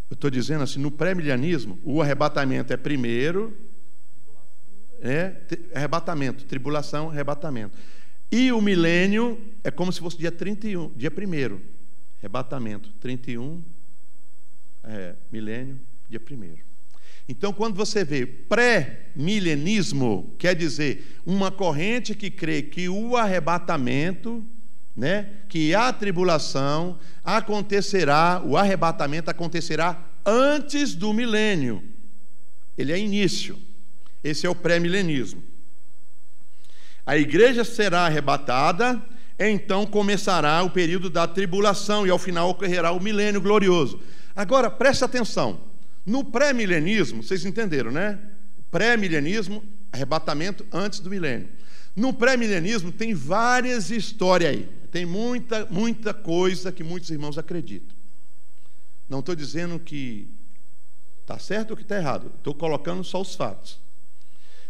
Eu estou dizendo assim, no pré-milenismo, o arrebatamento é primeiro. Arrebatamento, tribulação, arrebatamento. E o milênio é como se fosse dia 31, dia 1º. Arrebatamento, 31, milênio, dia 1º. Então, quando você vê pré-milenismo, quer dizer, uma corrente que crê que o arrebatamento, que a tribulação acontecerá, o arrebatamento acontecerá antes do milênio. Ele é início. Esse é o pré-milenismo. A igreja será arrebatada, então começará o período da tribulação e ao final ocorrerá o milênio glorioso. Agora, preste atenção. No pré-milenismo, vocês entenderam, né? Pré-milenismo, arrebatamento antes do milênio. No pré-milenismo tem várias histórias aí. Tem muita coisa que muitos irmãos acreditam. Não estou dizendo que está certo ou que está errado. Estou colocando só os fatos.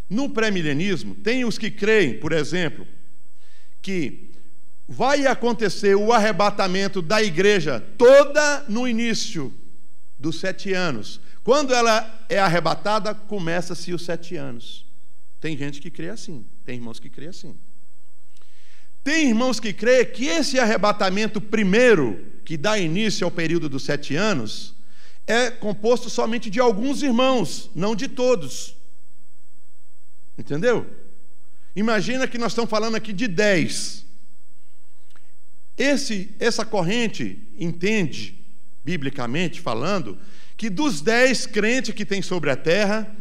No pré-milenismo, tem os que creem, por exemplo, que vai acontecer o arrebatamento da igreja toda no início dos 7 anos. Quando ela é arrebatada, começa-se os 7 anos. Tem gente que crê assim, tem irmãos que crê assim. Tem irmãos que crê que esse arrebatamento primeiro, que dá início ao período dos 7 anos, é composto somente de alguns irmãos, não de todos. Entendeu? Imagina que nós estamos falando aqui de 10. Essa corrente entende, biblicamente falando, que dos 10 crentes que tem sobre a terra,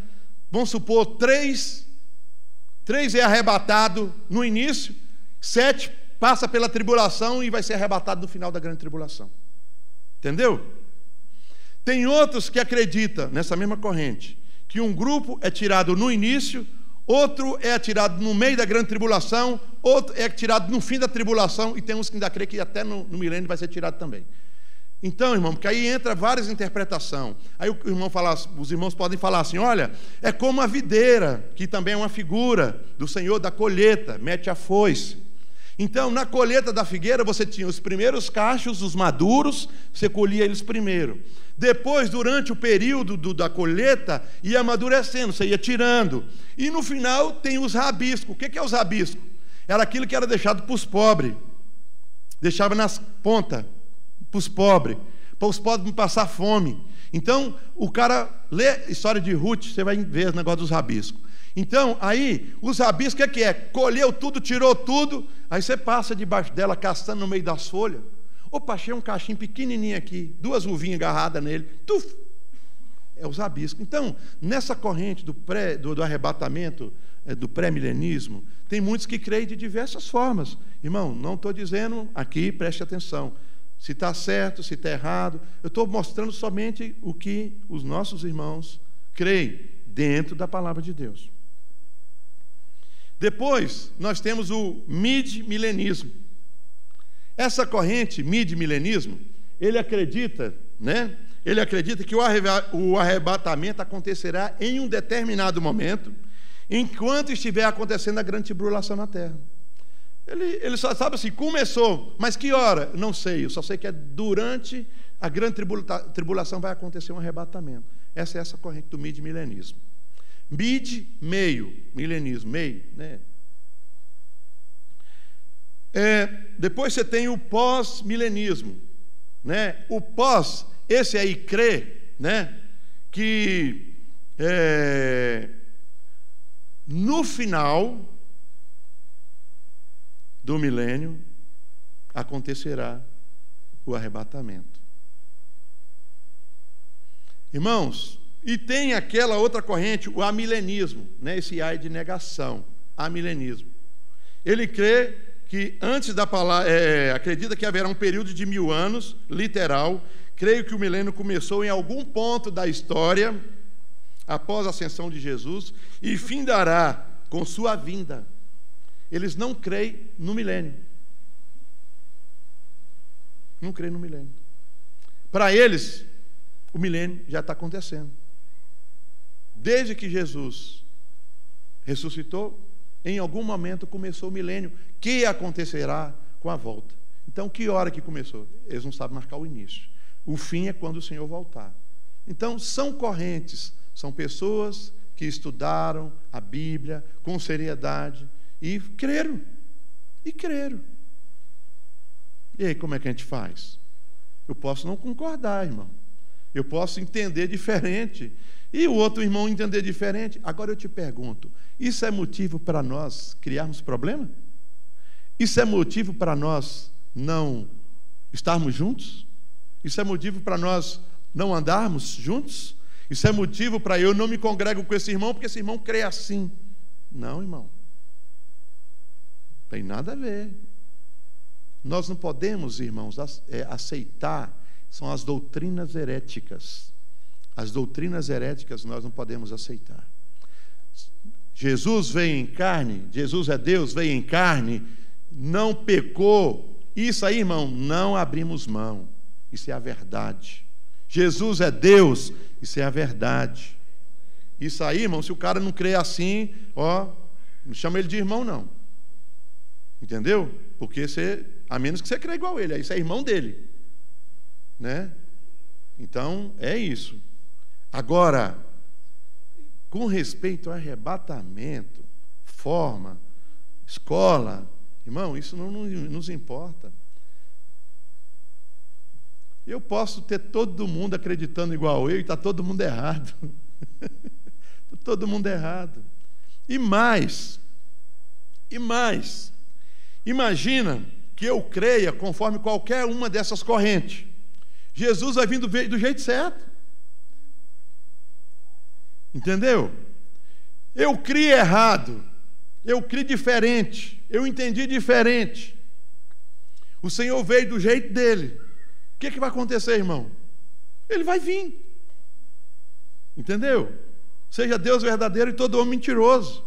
vamos supor 3 é arrebatado no início, 7 passa pela tribulação e vai ser arrebatado no final da grande tribulação. Entendeu? Tem outros que acreditam nessa mesma corrente, que um grupo é tirado no início, outro é tirado no meio da grande tribulação, outro é tirado no fim da tribulação, e tem uns que ainda creem que até no milênio vai ser tirado também. Então, irmão, porque aí entra várias interpretações. Aí os irmãos podem falar assim, olha, é como a videira, que também é uma figura do Senhor da colheita, mete a foice. Então, na colheita da figueira, você tinha os primeiros cachos, os maduros, você colhia eles primeiro. Depois, durante o período da colheita, ia amadurecendo, você ia tirando. E no final tem os rabiscos. O que é os rabiscos? Era aquilo que era deixado para os pobres. Deixava nas pontas, para os pobres não passar fome. Então, o cara lê a história de Ruth, você vai ver o negócio dos rabiscos. Então, aí, os rabiscos, o que é? Colheu tudo, tirou tudo, aí você passa debaixo dela, castando no meio das folhas. Opa, achei um cachinho pequenininho aqui, 2 uvinhas agarradas nele. Tuf! É os rabiscos. Então, nessa corrente do arrebatamento, do pré-milenismo, tem muitos que creem de diversas formas. Irmão, não estou dizendo aqui, preste atenção, se está certo, se está errado. Eu estou mostrando somente o que os nossos irmãos creem dentro da palavra de Deus. Depois, nós temos o mid-milenismo. Essa corrente, mid-milenismo, ele acredita, né? Ele acredita que o arrebatamento acontecerá em um determinado momento, enquanto estiver acontecendo a grande tribulação na terra. Ele só sabe assim, começou, mas que hora? Não sei, eu só sei que é durante a grande tribulação vai acontecer um arrebatamento. Essa é essa corrente do mid-milenismo. Mid, meio, milenismo, meio, né? Depois você tem o pós-milenismo, né? O pós, esse aí crê, né? Que no final do milênio acontecerá o arrebatamento. Irmãos, e tem aquela outra corrente, o amilenismo, né? Esse ai de negação, amilenismo. Ele crê que antes da palavra, acredita que haverá um período de 1000 anos, literal. Creio que o milênio começou em algum ponto da história, após a ascensão de Jesus, e findará com sua vinda. Eles não creem no milênio. Não creem no milênio. Para eles, o milênio já está acontecendo. Desde que Jesus ressuscitou, em algum momento começou o milênio, que acontecerá com a volta. Então, que hora que começou? Eles não sabem marcar o início. O fim é quando o Senhor voltar. Então, são correntes, são pessoas que estudaram a Bíblia com seriedade e creram. E creram. E aí, como é que a gente faz? Eu posso não concordar, irmão. Eu posso entender diferente. E o outro irmão entender diferente. Agora eu te pergunto, isso é motivo para nós criarmos problema? Isso é motivo para nós não estarmos juntos? Isso é motivo para nós não andarmos juntos? Isso é motivo para eu não me congrego com esse irmão, porque esse irmão crê assim? Não, irmão. Tem nada a ver. Nós não podemos, irmãos, aceitar, são as doutrinas heréticas. As doutrinas heréticas nós não podemos aceitar. Jesus veio em carne, Jesus é Deus, veio em carne, não pecou. Isso aí, irmão, não abrimos mão. Isso é a verdade. Jesus é Deus, isso é a verdade. Isso aí, irmão, se o cara não crê assim, não chama ele de irmão, não. Entendeu? Porque a menos que você crê igual ele, isso é irmão dele. Né? Então, é isso. Agora, com respeito ao arrebatamento, forma, escola, irmão, isso não nos importa. Eu posso ter todo mundo acreditando igual eu e está todo mundo errado. Todo mundo errado. E mais, imagina que eu creia conforme qualquer uma dessas correntes. Jesus vai vir do jeito certo. Entendeu? Eu criei errado, eu criei diferente, eu entendi diferente. O Senhor veio do jeito dele. O que vai acontecer, irmão? Ele vai vir. Entendeu? Seja Deus verdadeiro e todo homem mentiroso.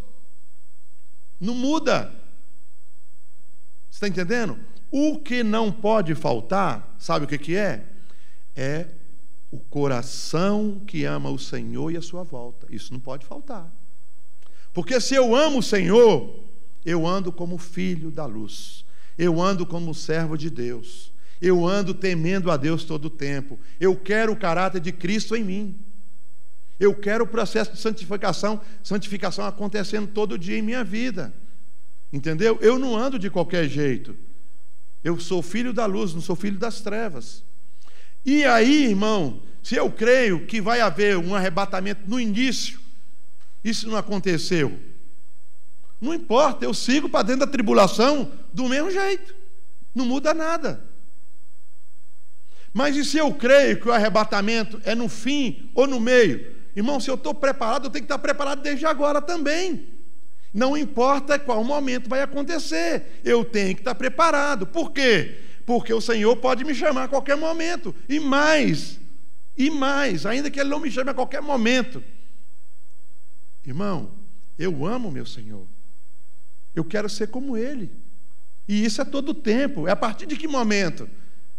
Não muda. Você está entendendo? O que não pode faltar, sabe o que é? É o coração que ama o Senhor e a sua volta. Isso não pode faltar. Porque se eu amo o Senhor, eu ando como filho da luz. Eu ando como servo de Deus. Eu ando temendo a Deus todo o tempo. Eu quero o caráter de Cristo em mim. Eu quero o processo de santificação acontecendo todo dia em minha vida. Entendeu? Eu não ando de qualquer jeito. Eu sou filho da luz, não sou filho das trevas. E aí, irmão, se eu creio que vai haver um arrebatamento no início, isso não aconteceu. Não importa, eu sigo para dentro da tribulação do mesmo jeito. Não muda nada. Mas e se eu creio que o arrebatamento é no fim ou no meio? Irmão, se eu estou preparado, eu tenho que estar preparado desde agora também. Não importa qual momento vai acontecer, eu tenho que estar preparado. Por quê? Porque o Senhor pode me chamar a qualquer momento. E mais, ainda que Ele não me chame a qualquer momento. Irmão, eu amo meu Senhor. Eu quero ser como Ele. E isso é todo o tempo. É a partir de que momento?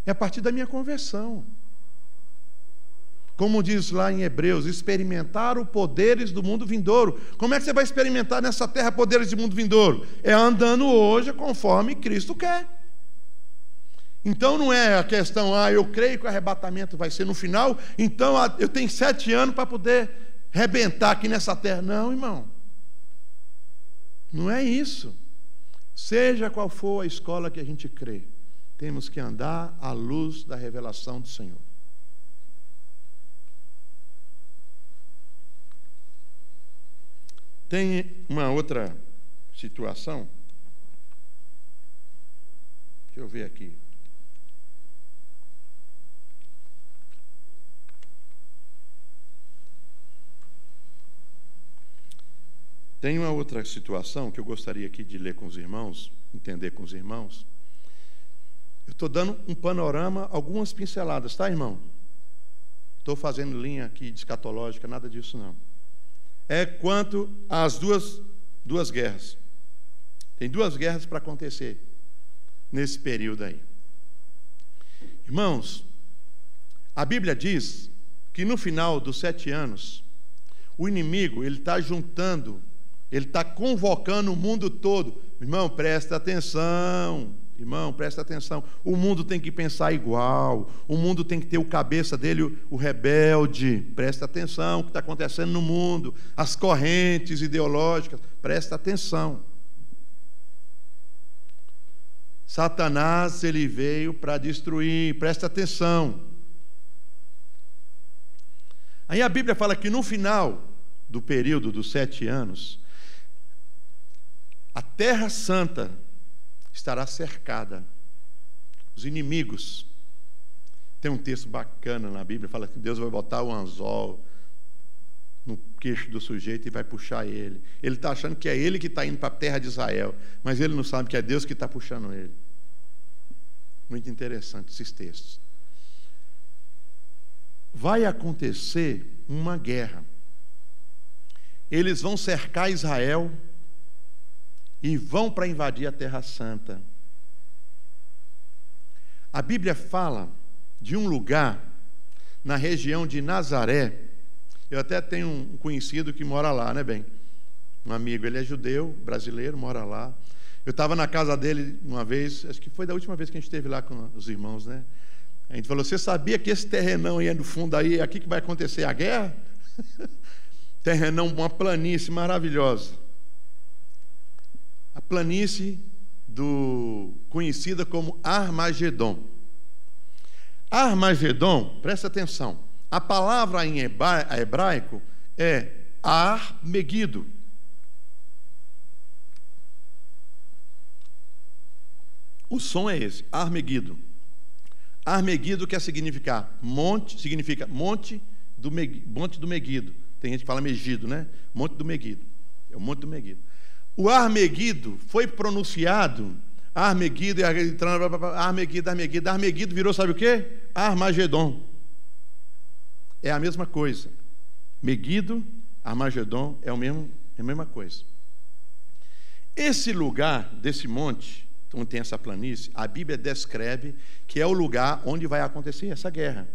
É a partir da minha conversão. Como diz lá em Hebreus, experimentar os poderes do mundo vindouro. Como é que você vai experimentar nessa terra poderes do mundo vindouro? É andando hoje conforme Cristo quer. Então não é a questão, eu creio que o arrebatamento vai ser no final, então eu tenho 7 anos para poder rebentar aqui nessa terra. Não, irmão. Não é isso. Seja qual for a escola que a gente crê, temos que andar à luz da revelação do Senhor. Tem uma outra situação. Deixa eu ver aqui. Tem uma outra situação que eu gostaria aqui de ler com os irmãos, entender com os irmãos. Eu estou dando um panorama, algumas pinceladas, tá, irmão? Estou fazendo linha aqui de escatológica, nada disso não. É quanto às duas guerras. Tem 2 guerras para acontecer nesse período aí. Irmãos, a Bíblia diz que no final dos 7 anos, o inimigo, ele está juntando, ele está convocando o mundo todo. Irmão, presta atenção. Irmão, presta atenção. O mundo tem que pensar igual. O mundo tem que ter o cabeça dele, o rebelde. Presta atenção o que está acontecendo no mundo. As correntes ideológicas. Presta atenção. Satanás, ele veio para destruir. Presta atenção. Aí a Bíblia fala que no final do período dos 7 anos, a Terra Santa estará cercada. Os inimigos. Tem um texto bacana na Bíblia, fala que Deus vai botar o anzol no queixo do sujeito e vai puxar ele. Ele está achando que é ele que está indo para a terra de Israel, mas ele não sabe que é Deus que está puxando ele. Muito interessante esses textos. Vai acontecer uma guerra. Eles vão cercar Israel e vão para invadir a Terra Santa. A Bíblia fala de um lugar na região de Nazaré. Eu até tenho um conhecido que mora lá, né, bem? Um amigo, ele é judeu, brasileiro, mora lá. Eu estava na casa dele uma vez, acho que foi da última vez que a gente esteve lá com os irmãos, né? A gente falou, você sabia que esse terrenão aí no fundo aí, é aqui que vai acontecer a guerra? Terrenão, uma planície maravilhosa. A planície conhecida como Armagedon. Armagedon, presta atenção, a palavra em hebraico é Ar-Megido. O som é esse, Ar-Megido. Ar-Megido quer significa monte do Megido. Tem gente que fala Megido, né? Monte do Megido. É o Monte do Megido. O Ar-Megido foi pronunciado, Ar-Megido, Ar-Megido virou, sabe o quê? Armagedon. É a mesma coisa. Megido, Armagedon é a mesma coisa. Esse lugar desse monte, onde tem essa planície, a Bíblia descreve que é o lugar onde vai acontecer essa guerra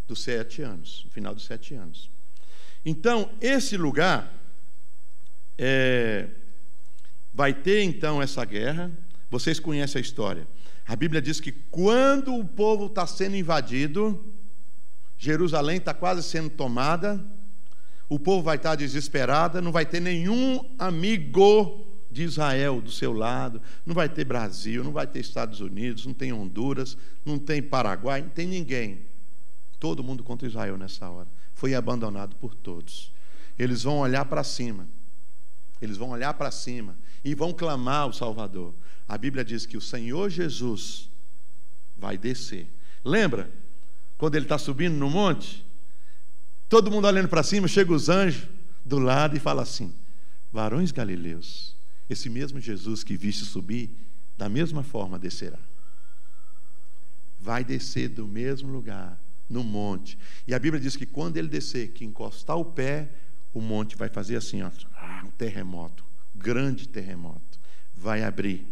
dos 7 anos, no final dos 7 anos. Então, esse lugar vai ter então essa guerra. Vocês conhecem a história. A Bíblia diz que quando o povo está sendo invadido, Jerusalém está quase sendo tomada, o povo vai estar desesperado, não vai ter nenhum amigo de Israel do seu lado, não vai ter Brasil, não vai ter Estados Unidos, não tem Honduras, não tem Paraguai, não tem ninguém. Todo mundo contra Israel nessa hora. Foi abandonado por todos. Eles vão olhar para cima. Eles vão olhar para cima e vão clamar ao Salvador. A Bíblia diz que o Senhor Jesus vai descer. Lembra? Quando ele está subindo no monte, todo mundo olhando para cima, chega os anjos do lado e fala assim: varões galileus, esse mesmo Jesus que viste subir, da mesma forma descerá. Vai descer do mesmo lugar, no monte. E a Bíblia diz que quando ele descer, que encostar o pé, o monte vai fazer assim, ó, um terremoto, grande terremoto, vai abrir.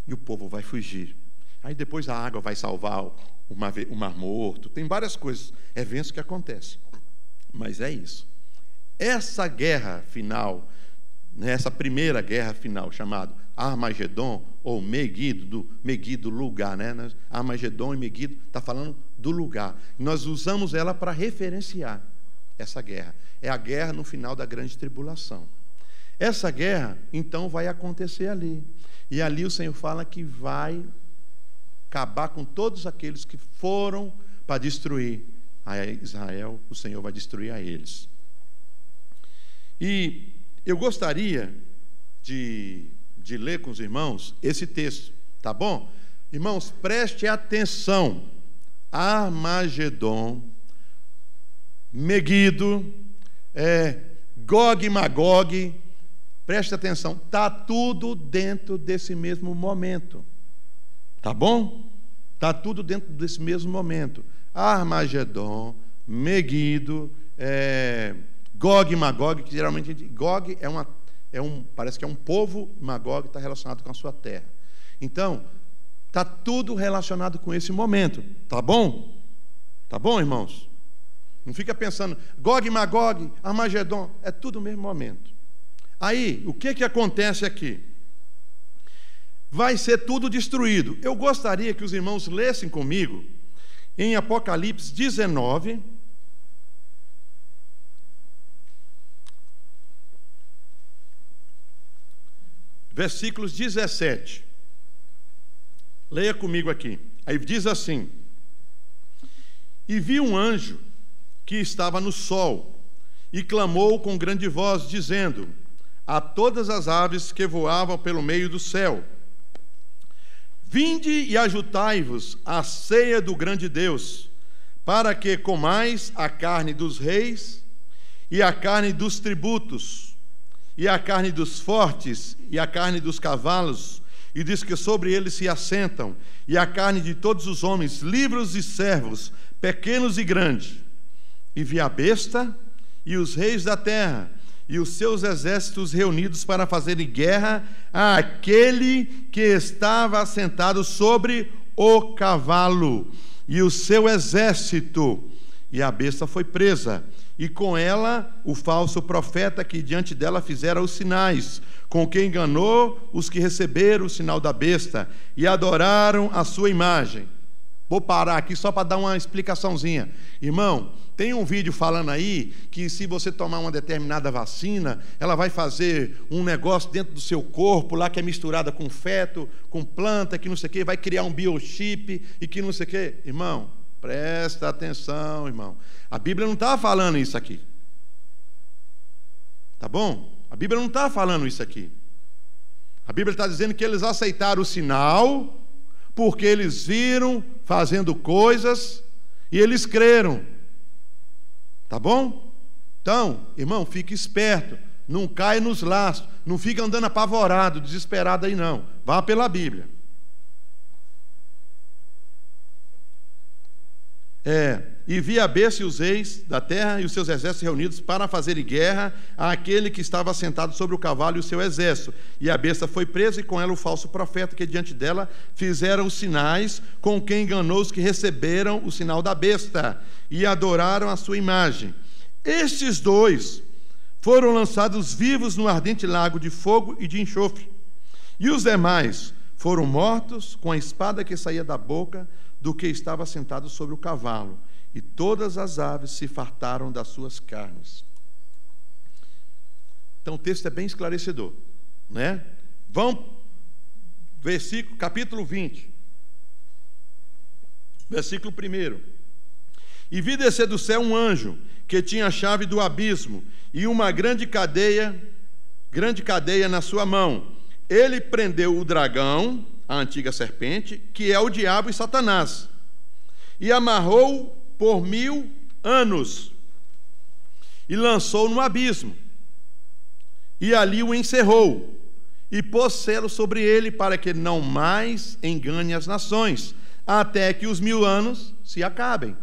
E o povo vai fugir. Aí depois a água vai salvar o mar morto. Tem várias coisas, eventos que acontecem. Mas é isso. Essa guerra final, essa primeira guerra final, chamada Armagedon, ou Megido, lugar, né? Armagedon e Megido, está falando do lugar. Nós usamos ela para referenciar essa guerra. É a guerra no final da grande tribulação. Essa guerra, então, vai acontecer ali. E ali o Senhor fala que vai acabar com todos aqueles que foram para destruir a Israel, o Senhor vai destruir a eles. E eu gostaria de ler com os irmãos esse texto, tá bom? Irmãos, preste atenção. Armagedon, Megido, Gog e Magog, preste atenção, está tudo dentro desse mesmo momento. Tá bom? Está tudo dentro desse mesmo momento. Armagedon, Megido, Gog e Magog, que geralmente Gog parece que é um povo, Magog está relacionado com a sua terra. Então, está tudo relacionado com esse momento. Tá bom? Tá bom, irmãos? Não fica pensando, Gog e Magog, Armagedon, é tudo o mesmo momento. Aí, o que acontece aqui? Vai ser tudo destruído. Eu gostaria que os irmãos lessem comigo em Apocalipse 19, versículos 17. Leia comigo aqui. Aí diz assim: e vi um anjo que estava no sol e clamou com grande voz, dizendo a todas as aves que voavam pelo meio do céu: vinde e ajuntai-vos à ceia do grande Deus, para que comais a carne dos reis, e a carne dos tributos, e a carne dos fortes, e a carne dos cavalos, e dos que sobre eles se assentam, e a carne de todos os homens, livres e servos, pequenos e grandes. E vi a besta e os reis da terra, e os seus exércitos reunidos para fazerem guerra àquele que estava assentado sobre o cavalo, e o seu exército. E a besta foi presa, e com ela o falso profeta que diante dela fizera os sinais, com que enganou os que receberam o sinal da besta e adoraram a sua imagem. Vou parar aqui só para dar uma explicaçãozinha. Irmão, tem um vídeo falando aí que se você tomar uma determinada vacina, ela vai fazer um negócio dentro do seu corpo lá que é misturada com feto, com planta, que não sei o quê, vai criar um biochip e que não sei o quê. Irmão, presta atenção, irmão. A Bíblia não está falando isso aqui. Tá bom? A Bíblia não está falando isso aqui. A Bíblia está dizendo que eles aceitaram o sinal porque eles viram fazendo coisas e eles creram. Tá bom? Então, irmão, fique esperto, não caia nos laços, não fica andando apavorado, desesperado aí não. Vá pela Bíblia. E vi a besta e os reis da terra e os seus exércitos reunidos para fazerem guerra àquele que estava sentado sobre o cavalo e o seu exército. E a besta foi presa, e com ela o falso profeta que diante dela fizeram os sinais, com quem enganou os que receberam o sinal da besta e adoraram a sua imagem. Estes dois foram lançados vivos no ardente lago de fogo e de enxofre. E os demais foram mortos com a espada que saía da boca do que estava sentado sobre o cavalo, e todas as aves se fartaram das suas carnes. Então o texto é bem esclarecedor, né? Vamos, capítulo 20, versículo 1. E vi descer do céu um anjo, que tinha a chave do abismo, e uma grande cadeia na sua mão. Ele prendeu o dragão, a antiga serpente, que é o diabo e Satanás, e amarrou por 1000 anos, e lançou no abismo, e ali o encerrou, e pôs selo sobre ele, para que não mais engane as nações, até que os 1000 anos se acabem.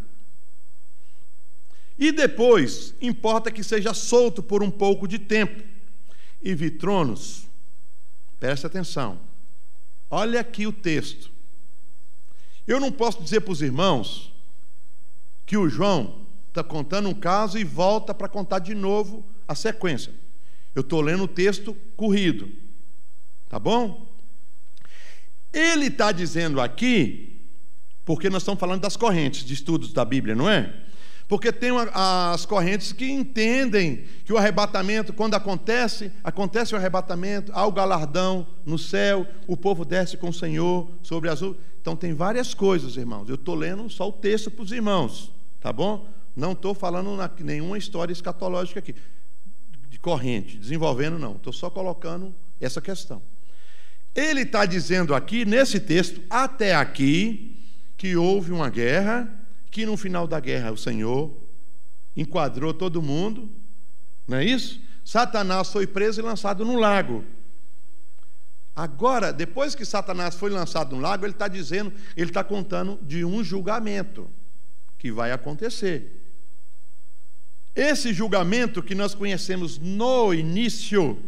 E depois, importa que seja solto por um pouco de tempo. E vi tronos, preste atenção, olha aqui o texto. Eu não posso dizer para os irmãos que o João está contando um caso e volta para contar de novo a sequência. Eu estou lendo o texto corrido, tá bom? Ele está dizendo aqui, porque nós estamos falando das correntes de estudos da Bíblia, não é? Porque tem as correntes que entendem que o arrebatamento, quando acontece o arrebatamento, há o galardão no céu, o povo desce com o Senhor sobre as nuvens. Então tem várias coisas, irmãos. Eu estou lendo só o texto para os irmãos, tá bom? Não estou falando nenhuma história escatológica aqui, de corrente, desenvolvendo não. Estou só colocando essa questão. Ele está dizendo aqui, nesse texto, até aqui, que houve uma guerra, que no final da guerra o Senhor enquadrou todo mundo, não é isso? Satanás foi preso e lançado no lago. Agora, depois que Satanás foi lançado no lago, ele está contando de um julgamento que vai acontecer. Esse julgamento que nós conhecemos no início,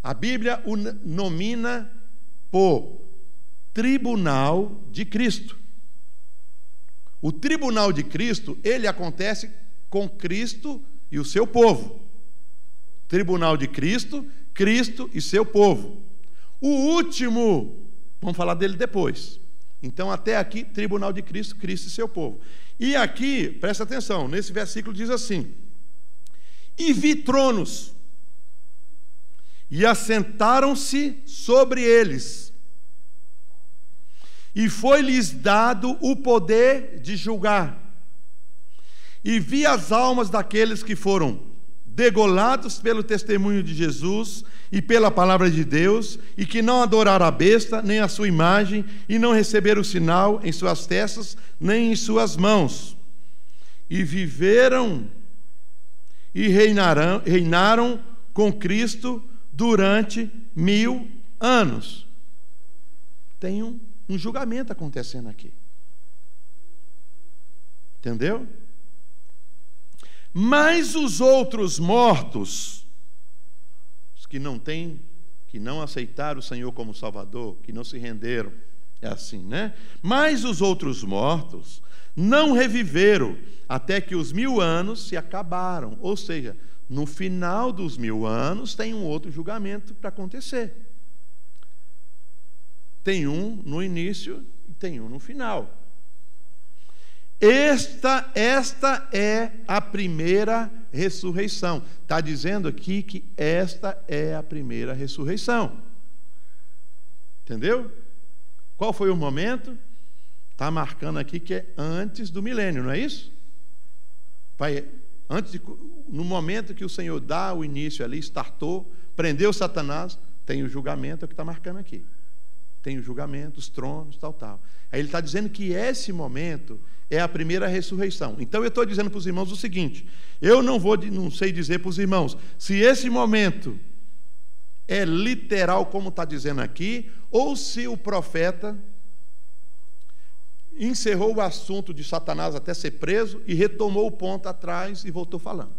a Bíblia o nomina por tribunal de Cristo. O tribunal de Cristo, ele acontece com Cristo e o seu povo. Tribunal de Cristo, Cristo e seu povo. O último, vamos falar dele depois. Então, até aqui, tribunal de Cristo, Cristo e seu povo. E aqui, presta atenção, nesse versículo diz assim: e vi tronos, e assentaram-se sobre eles, e foi-lhes dado o poder de julgar. E vi as almas daqueles que foram degolados pelo testemunho de Jesus e pela palavra de Deus, e que não adoraram a besta, nem a sua imagem, e não receberam o sinal em suas testas, nem em suas mãos. E viveram e reinaram com Cristo durante 1000 anos. Tem um julgamento acontecendo aqui. Entendeu? Mas os outros mortos, os que não aceitaram o Senhor como Salvador, que não se renderam, é assim, né? Mas os outros mortos não reviveram até que os 1000 anos se acabaram. Ou seja, no final dos 1000 anos tem um outro julgamento para acontecer. Tem um no início e tem um no final. Esta é a primeira ressurreição. Está dizendo aqui que esta é a primeira ressurreição. Entendeu? Qual foi o momento? Está marcando aqui que é antes do milênio, não é isso? No momento que o Senhor dá o início ali, startou, prendeu Satanás, tem o julgamento, é o que está marcando aqui. Tem o julgamento, os tronos, tal. Aí ele está dizendo que esse momento é a primeira ressurreição. Então eu estou dizendo para os irmãos o seguinte: eu não sei dizer para os irmãos se esse momento é literal, como está dizendo aqui, ou se o profeta encerrou o assunto de Satanás até ser preso e retomou o ponto atrás e voltou falando.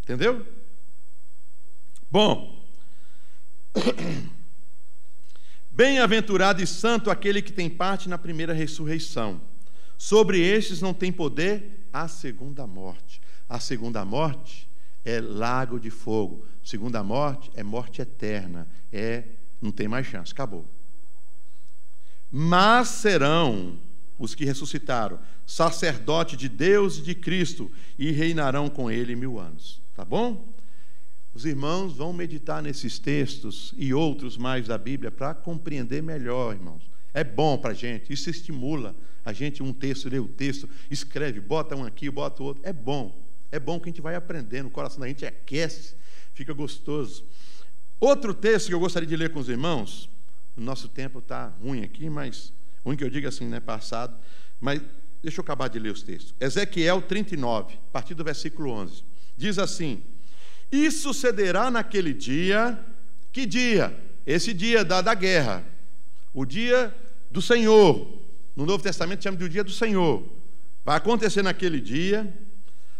Entendeu? Bom, bem-aventurado e santo aquele que tem parte na primeira ressurreição. Sobre estes não tem poder a segunda morte. A segunda morte é lago de fogo. A segunda morte é morte eterna, é Não tem mais chance, acabou. Mas serão os que ressuscitaram, sacerdote de Deus e de Cristo, e reinarão com ele 1000 anos. Tá bom? Os irmãos vão meditar nesses textos e outros mais da Bíblia para compreender melhor, irmãos. É bom para a gente, isso estimula a gente, um texto, lê o texto, escreve, bota um aqui, bota o outro. É bom que a gente vai aprendendo, o coração da gente aquece, fica gostoso. Outro texto que eu gostaria de ler com os irmãos, o nosso tempo está ruim aqui, mas ruim que eu digo assim, né, passado, mas deixa eu acabar de ler os textos. Ezequiel 39, a partir do versículo 11, diz assim: e sucederá naquele dia, que dia? Esse dia da guerra, o dia do Senhor, no Novo Testamento chama de o dia do Senhor. Vai acontecer naquele dia,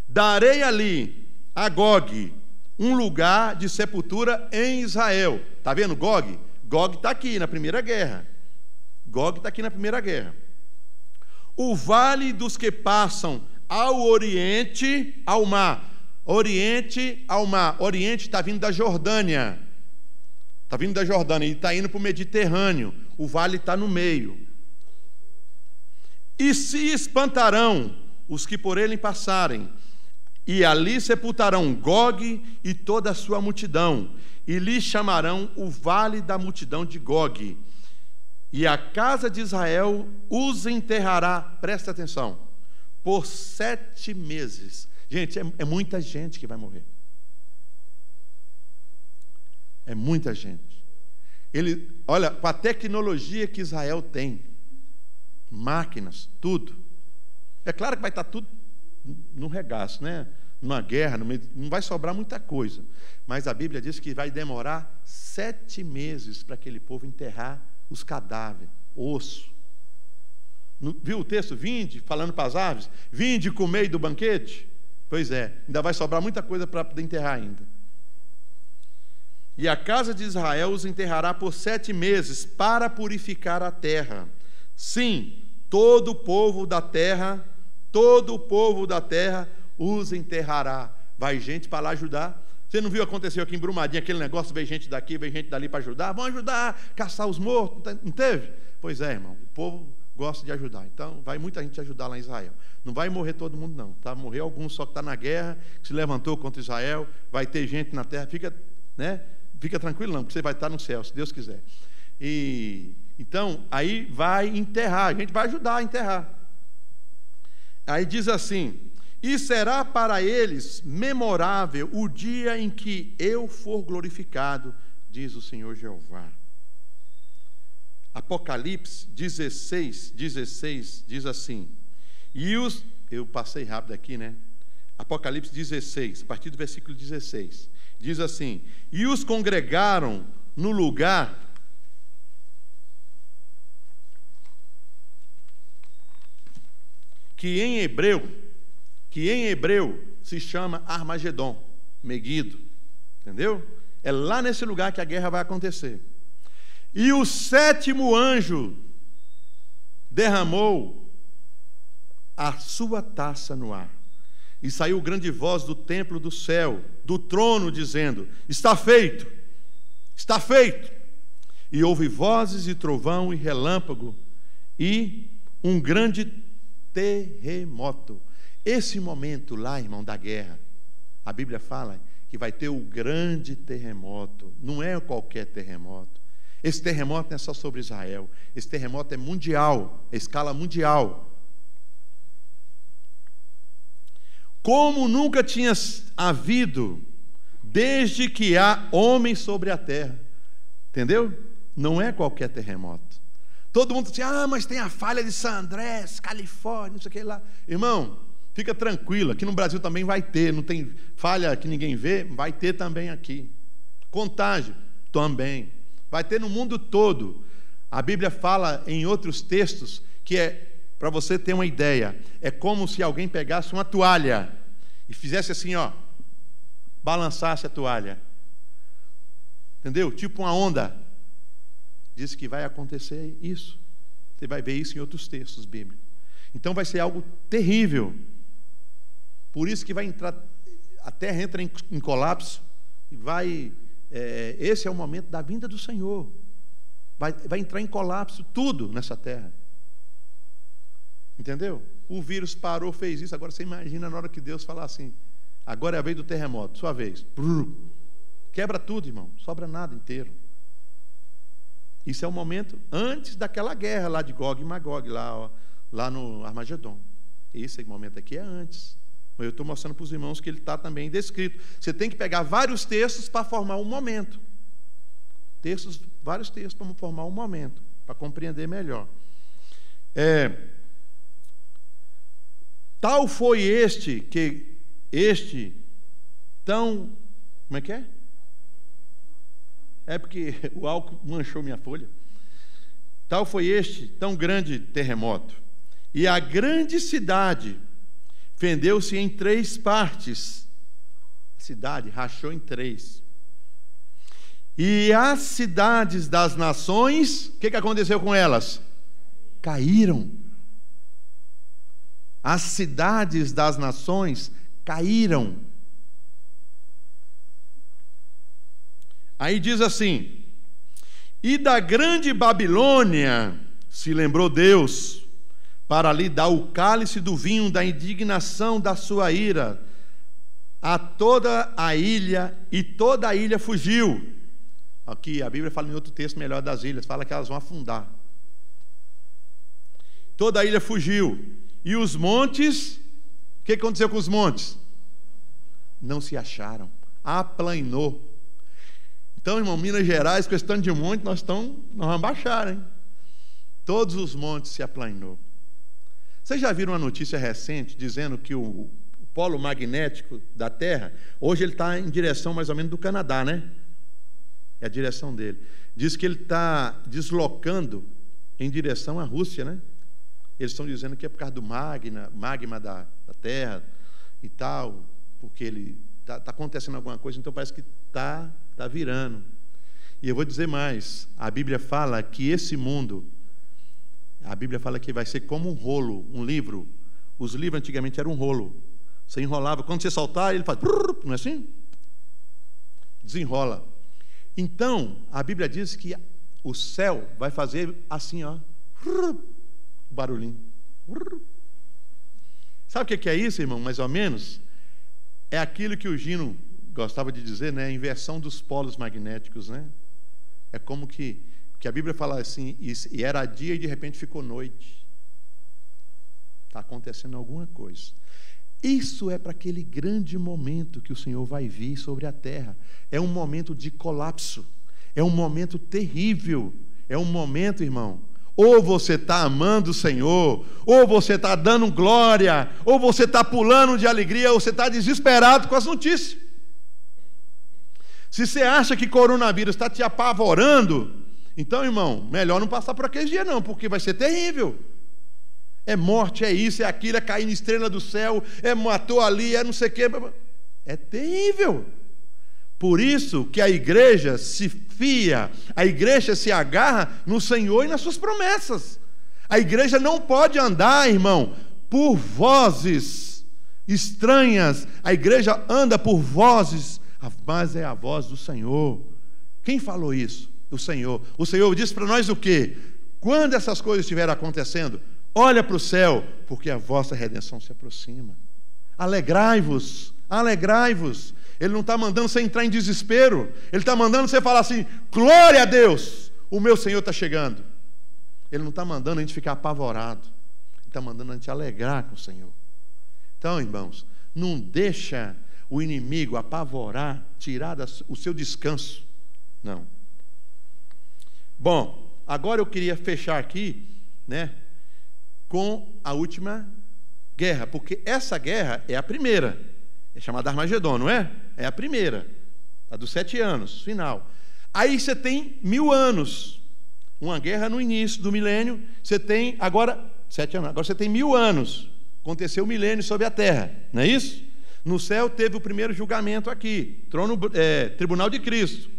darei ali a Gog um lugar de sepultura em Israel. Está vendo Gog? Gog está aqui na Primeira Guerra. Gog está aqui na Primeira Guerra. O vale dos que passam ao oriente, ao mar. Oriente ao mar. Oriente está vindo da Jordânia. Está vindo da Jordânia e está indo para o Mediterrâneo. O vale está no meio. E se espantarão os que por ele passarem, e ali sepultarão Gog e toda a sua multidão, e lhe chamarão o vale da multidão de Gog. E a casa de Israel os enterrará, presta atenção, por 7 meses. Gente, é muita gente que vai morrer. É muita gente. Olha, com a tecnologia que Israel tem, máquinas, tudo. É claro que vai estar tudo no regaço, né? Numa guerra, não vai sobrar muita coisa. Mas a Bíblia diz que vai demorar 7 meses para aquele povo enterrar os cadáveres, osso. Viu o texto? Vinde, falando para as aves, vinde comer do banquete. Pois é, ainda vai sobrar muita coisa para poder enterrar ainda. E a casa de Israel os enterrará por 7 meses para purificar a terra. Sim, todo o povo da terra os enterrará. Vai gente para lá ajudar. Você não viu acontecer aqui em Brumadinho aquele negócio, veio gente daqui, veio gente dali para ajudar? Vão ajudar, caçar os mortos, não teve? Pois é, irmão, o povo gosta de ajudar. Então, vai muita gente ajudar lá em Israel. Não vai morrer todo mundo, não. Tá? Morrer alguns só que está na guerra, que se levantou contra Israel. Vai ter gente na terra. Fica tranquilo, não, porque você vai estar no céu, se Deus quiser. Então, aí vai enterrar, a gente vai ajudar a enterrar. Aí diz assim: e será para eles memorável o dia em que eu for glorificado, diz o Senhor Jeová. Apocalipse 16 diz assim, eu passei rápido aqui, né? Apocalipse 16, a partir do versículo 16, diz assim: e os congregaram no lugar que em hebreu se chama Armagedon, Meguido, entendeu? É lá nesse lugar que a guerra vai acontecer. E o 7º anjo derramou a sua taça no ar, e saiu grande voz do templo do céu, do trono, dizendo: está feito, está feito. E houve vozes e trovão e relâmpago e um grande terremoto. Esse momento lá, irmão, da guerra, a Bíblia fala que vai ter o grande terremoto. Não é qualquer terremoto. Esse terremoto não é só sobre Israel. Esse terremoto é mundial, é escala mundial. Como nunca tinha havido desde que há homens sobre a terra. Entendeu? Não é qualquer terremoto. Todo mundo diz: mas tem a falha de San Andrés, Califórnia, não sei o que lá. Irmão, fica tranquilo, aqui no Brasil também vai ter, não tem falha que ninguém vê, vai ter também aqui. Contágio, também. Vai ter no mundo todo. A Bíblia fala em outros textos que para você ter uma ideia, é como se alguém pegasse uma toalha e fizesse assim, balançasse a toalha. Entendeu? Tipo uma onda. Diz que vai acontecer isso. Você vai ver isso em outros textos bíblicos. Então vai ser algo terrível. Por isso que vai entrar, a terra entra em colapso e vai. Esse é o momento da vinda do Senhor. Vai entrar em colapso tudo nessa terra. Entendeu? O vírus parou, fez isso. Agora você imagina na hora que Deus falar assim: agora é a vez do terremoto, sua vez. Quebra tudo, irmão. Não sobra nada inteiro. Isso é o momento antes daquela guerra lá de Gog e Magog, lá no Armagedon. Esse momento aqui é antes. Eu estou mostrando para os irmãos que ele está também descrito. Você tem que pegar vários textos para formar um momento. Vários textos para formar um momento, para compreender melhor. Tal foi como é que é? É porque o álcool manchou minha folha. Tal foi este tão grande terremoto. E a grande cidade fendeu-se em 3 partes. A cidade rachou em 3. E as cidades das nações, o que aconteceu com elas? Caíram. As cidades das nações caíram. Aí diz assim: e da grande Babilônia se lembrou Deus, para lhe dar o cálice do vinho da indignação da sua ira, a toda a ilha, e toda a ilha fugiu. Aqui a Bíblia fala em outro texto melhor das ilhas, fala que elas vão afundar. Toda a ilha fugiu. E os montes, o que aconteceu com os montes? Não se acharam, aplainou. Então, irmão, Minas Gerais, questão de monte, nós vamos baixar, hein? Todos os montes se aplainou. Vocês já viram uma notícia recente dizendo que o polo magnético da Terra, hoje ele está em direção mais ou menos do Canadá, né? É a direção dele. Diz que ele está deslocando em direção à Rússia, né? Eles estão dizendo que é por causa do magma da Terra e tal, porque ele está acontecendo alguma coisa, então parece que está virando. E eu vou dizer mais, a Bíblia fala que esse mundo, a Bíblia fala que vai ser como um rolo, um livro. Os livros antigamente eram um rolo. Você enrolava, quando você soltar, ele faz, não é assim? Desenrola. Então, a Bíblia diz que o céu vai fazer assim, ó, o barulhinho. Sabe o que é isso, irmão? Mais ou menos, é aquilo que o Gino gostava de dizer, né? A inversão dos polos magnéticos, né? É como que a Bíblia fala assim, e era dia e de repente ficou noite. Está acontecendo alguma coisa. Isso é para aquele grande momento que o Senhor vai vir sobre a terra. É um momento de colapso. É um momento terrível. É um momento, irmão, ou você está amando o Senhor, ou você está dando glória, ou você está pulando de alegria, ou você está desesperado com as notícias. Se você acha que coronavírus está te apavorando, então, irmão, melhor não passar por aquele dia não, porque vai ser terrível. É morte, é isso, é aquilo, é cair na estrela do céu, é matou ali, é não sei o quê. É terrível. Por isso que a igreja se fia, a igreja se agarra no Senhor e nas suas promessas. A igreja não pode andar, irmão, por vozes estranhas. A igreja anda por vozes, mas é a voz do Senhor. Quem falou isso? O Senhor. O Senhor disse para nós o quê? Quando essas coisas estiverem acontecendo, olha para o céu, porque a vossa redenção se aproxima. Alegrai-vos, alegrai-vos. Ele não está mandando você entrar em desespero. Ele está mandando você falar assim, glória a Deus, o meu Senhor está chegando. Ele não está mandando a gente ficar apavorado. Ele está mandando a gente alegrar com o Senhor. Então, irmãos, não deixa o inimigo apavorar, tirar o seu descanso. Não. Bom, agora eu queria fechar aqui, né, com a última guerra, porque essa guerra é a primeira, é chamada Armagedon, não é? É a primeira, a dos 7 anos, final. Aí você tem 1000 anos, uma guerra no início do milênio, você tem agora, 7 anos, agora você tem 1000 anos, aconteceu o milênio sobre a terra, não é isso? No céu teve o primeiro julgamento aqui, tribunal de Cristo.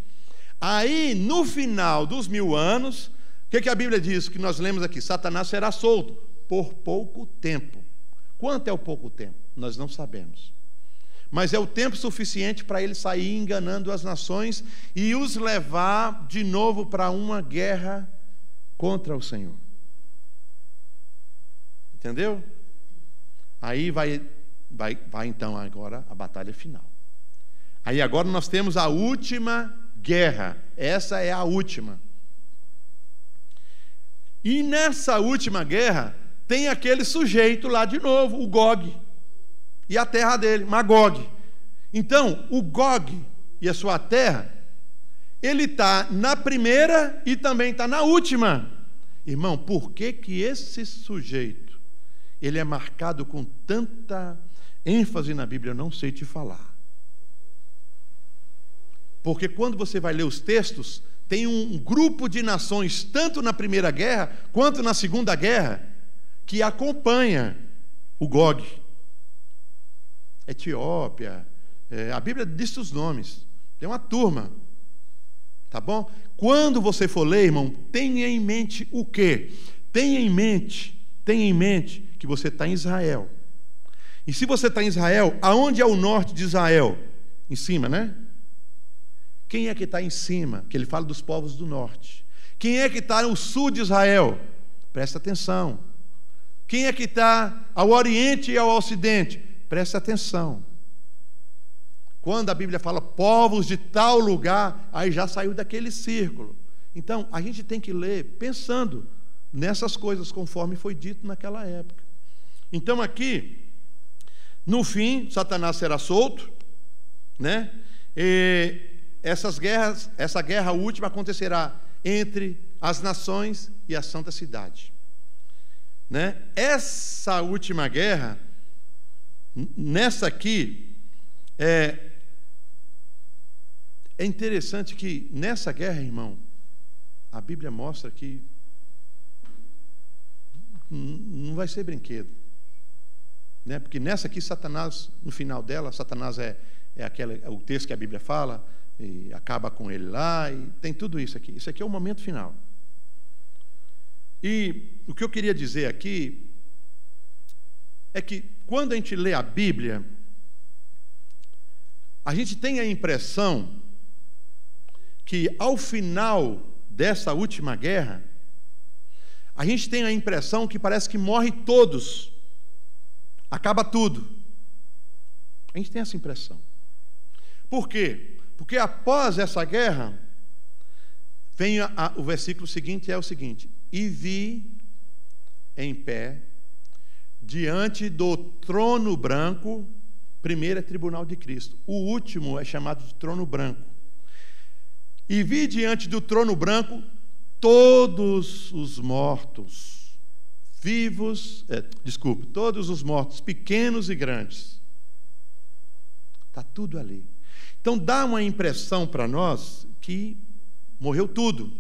Aí, no final dos 1000 anos, o que a Bíblia diz, que nós lemos aqui? Satanás será solto por pouco tempo. Quanto é o pouco tempo? Nós não sabemos. mas é o tempo suficiente para ele sair enganando as nações e os levar de novo para uma guerra contra o Senhor. Entendeu? Aí vai então agora a batalha final. Aí agora nós temos a última guerra. Essa é a última. E nessa última guerra tem aquele sujeito lá de novo, o Gog, e a terra dele, Magog. Então, o Gog e a sua terra, ele está na primeira e também está na última. Irmão, por que que esse sujeito, ele é marcado com tanta ênfase na Bíblia? Eu não sei te falar. Porque quando você vai ler os textos, tem um grupo de nações, tanto na Primeira Guerra, quanto na Segunda Guerra, que acompanha o Gog. Etiópia, a Bíblia diz os nomes. Tem uma turma. Tá bom? Quando você for ler, irmão, tenha em mente o quê? Tenha em mente que você está em Israel. E se você está em Israel, aonde é o norte de Israel? Em cima, né? Quem é que está em cima? Que ele fala dos povos do norte. Quem é que está no sul de Israel? Presta atenção. Quem é que está ao oriente e ao ocidente? Presta atenção. Quando a Bíblia fala povos de tal lugar, aí já saiu daquele círculo. Então, a gente tem que ler pensando nessas coisas, conforme foi dito naquela época. Então, aqui, no fim, Satanás será solto, né? E essa guerra última acontecerá entre as nações e a santa cidade, né? Essa última guerra, nessa aqui, é interessante que nessa guerra, irmão, a Bíblia mostra que não vai ser brinquedo, né? Porque nessa aqui, Satanás, no final dela, Satanás é o texto que a Bíblia fala, e acaba com ele lá, e tem tudo isso aqui. Isso aqui é o momento final. E o que eu queria dizer aqui é que quando a gente lê a Bíblia, a gente tem a impressão que ao final dessa última guerra, a gente tem a impressão que parece que morre todos, acaba tudo. A gente tem essa impressão. Por quê? Porque após essa guerra, vem o versículo seguinte, é o seguinte: e vi em pé, diante do trono branco, primeiro é tribunal de Cristo, o último é chamado de trono branco. E vi diante do trono branco todos os mortos, todos os mortos, pequenos e grandes. Está tudo ali. Então dá uma impressão para nós que morreu tudo.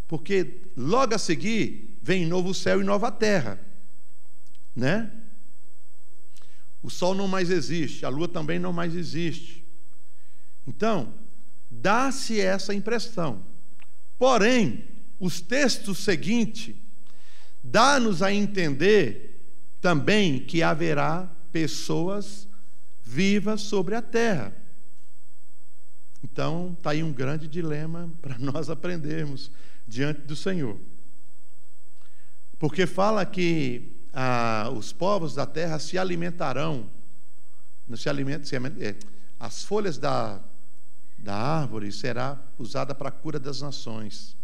Porque logo a seguir vem novo céu e nova terra, né? O sol não mais existe, a lua também não mais existe. Então, dá-se essa impressão. Porém, os textos seguintes dá-nos a entender também que haverá pessoas vivas sobre a terra. Então, está aí um grande dilema para nós aprendermos diante do Senhor. Porque fala que os povos da terra se alimentarão, as folhas da árvore será usada para a cura das nações.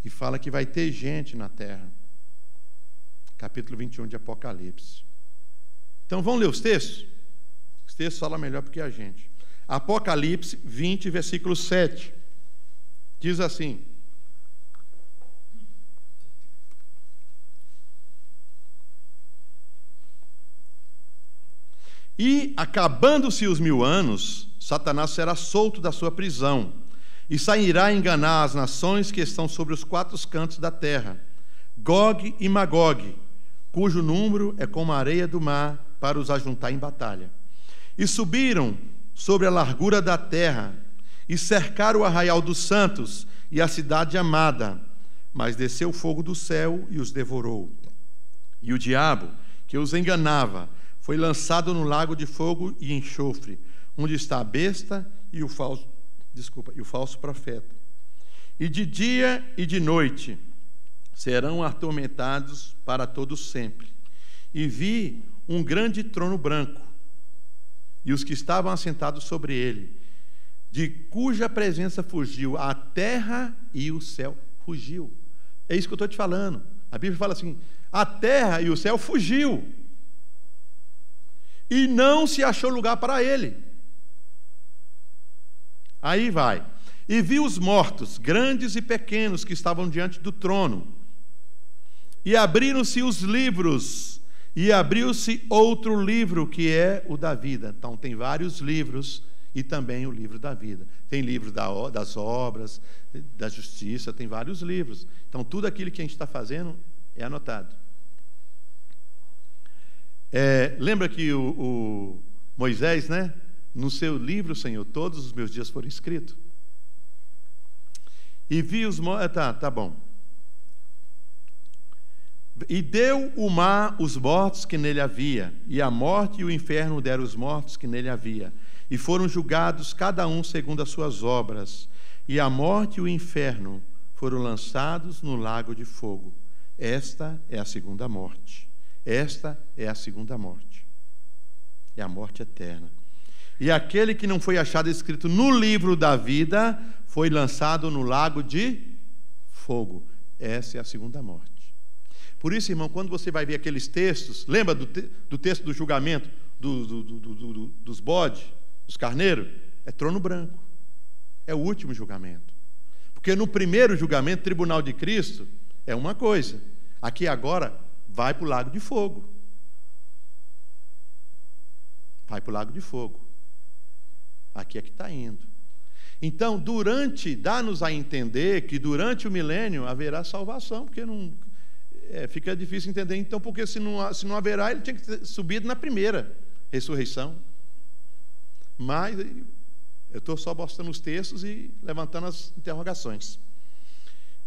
E fala que vai ter gente na terra. Capítulo 21 de Apocalipse. Então, vamos ler os textos? Os textos falam melhor do que a gente. Apocalipse 20, versículo 7. Diz assim: e, acabando-se os 1000 anos, Satanás será solto da sua prisão e sairá a enganar as nações que estão sobre os 4 cantos da terra, Gog e Magog, cujo número é como a areia do mar, para os ajuntar em batalha. E subiram sobre a largura da terra e cercaram o arraial dos santos e a cidade amada, mas desceu fogo do céu e os devorou. E o diabo, que os enganava, foi lançado no lago de fogo e enxofre, onde está a besta e o falso profeta. E de dia e de noite serão atormentados para todo sempre. E vi um grande trono branco, e os que estavam assentados sobre ele, de cuja presença fugiu a terra e o céu. Fugiu. É isso que eu estou te falando. A Bíblia fala assim: a terra e o céu fugiu, e não se achou lugar para ele. Aí vai. E vi os mortos, grandes e pequenos, que estavam diante do trono. E abriram-se os livros, e abriu-se outro livro, que é o da vida. Então tem vários livros, e também o livro da vida. Tem livro das obras, da justiça, tem vários livros. Então tudo aquilo que a gente está fazendo é anotado. Lembra que o Moisés, né? No seu livro, Senhor, todos os meus dias foram escritos. E vi os mortos. Tá bom. E deu o mar os mortos que nele havia, e a morte e o inferno deram os mortos que nele havia. E foram julgados cada um segundo as suas obras. E a morte e o inferno foram lançados no lago de fogo. Esta é a segunda morte. Esta é a segunda morte. É a morte eterna. E aquele que não foi achado escrito no livro da vida foi lançado no lago de fogo. Essa é a segunda morte. Por isso, irmão, quando você vai ver aqueles textos, lembra do texto do julgamento dos bodes, dos carneiros? É trono branco. É o último julgamento. Porque no primeiro julgamento, tribunal de Cristo, é uma coisa. Aqui agora vai para o lago de fogo. Vai para o lago de fogo. Aqui é que está indo. Então, dá-nos a entender que durante o milênio haverá salvação, porque não fica difícil entender. Então, porque se não haverá, ele tinha que ter subido na primeira ressurreição. Mas eu estou só mostrando os textos e levantando as interrogações.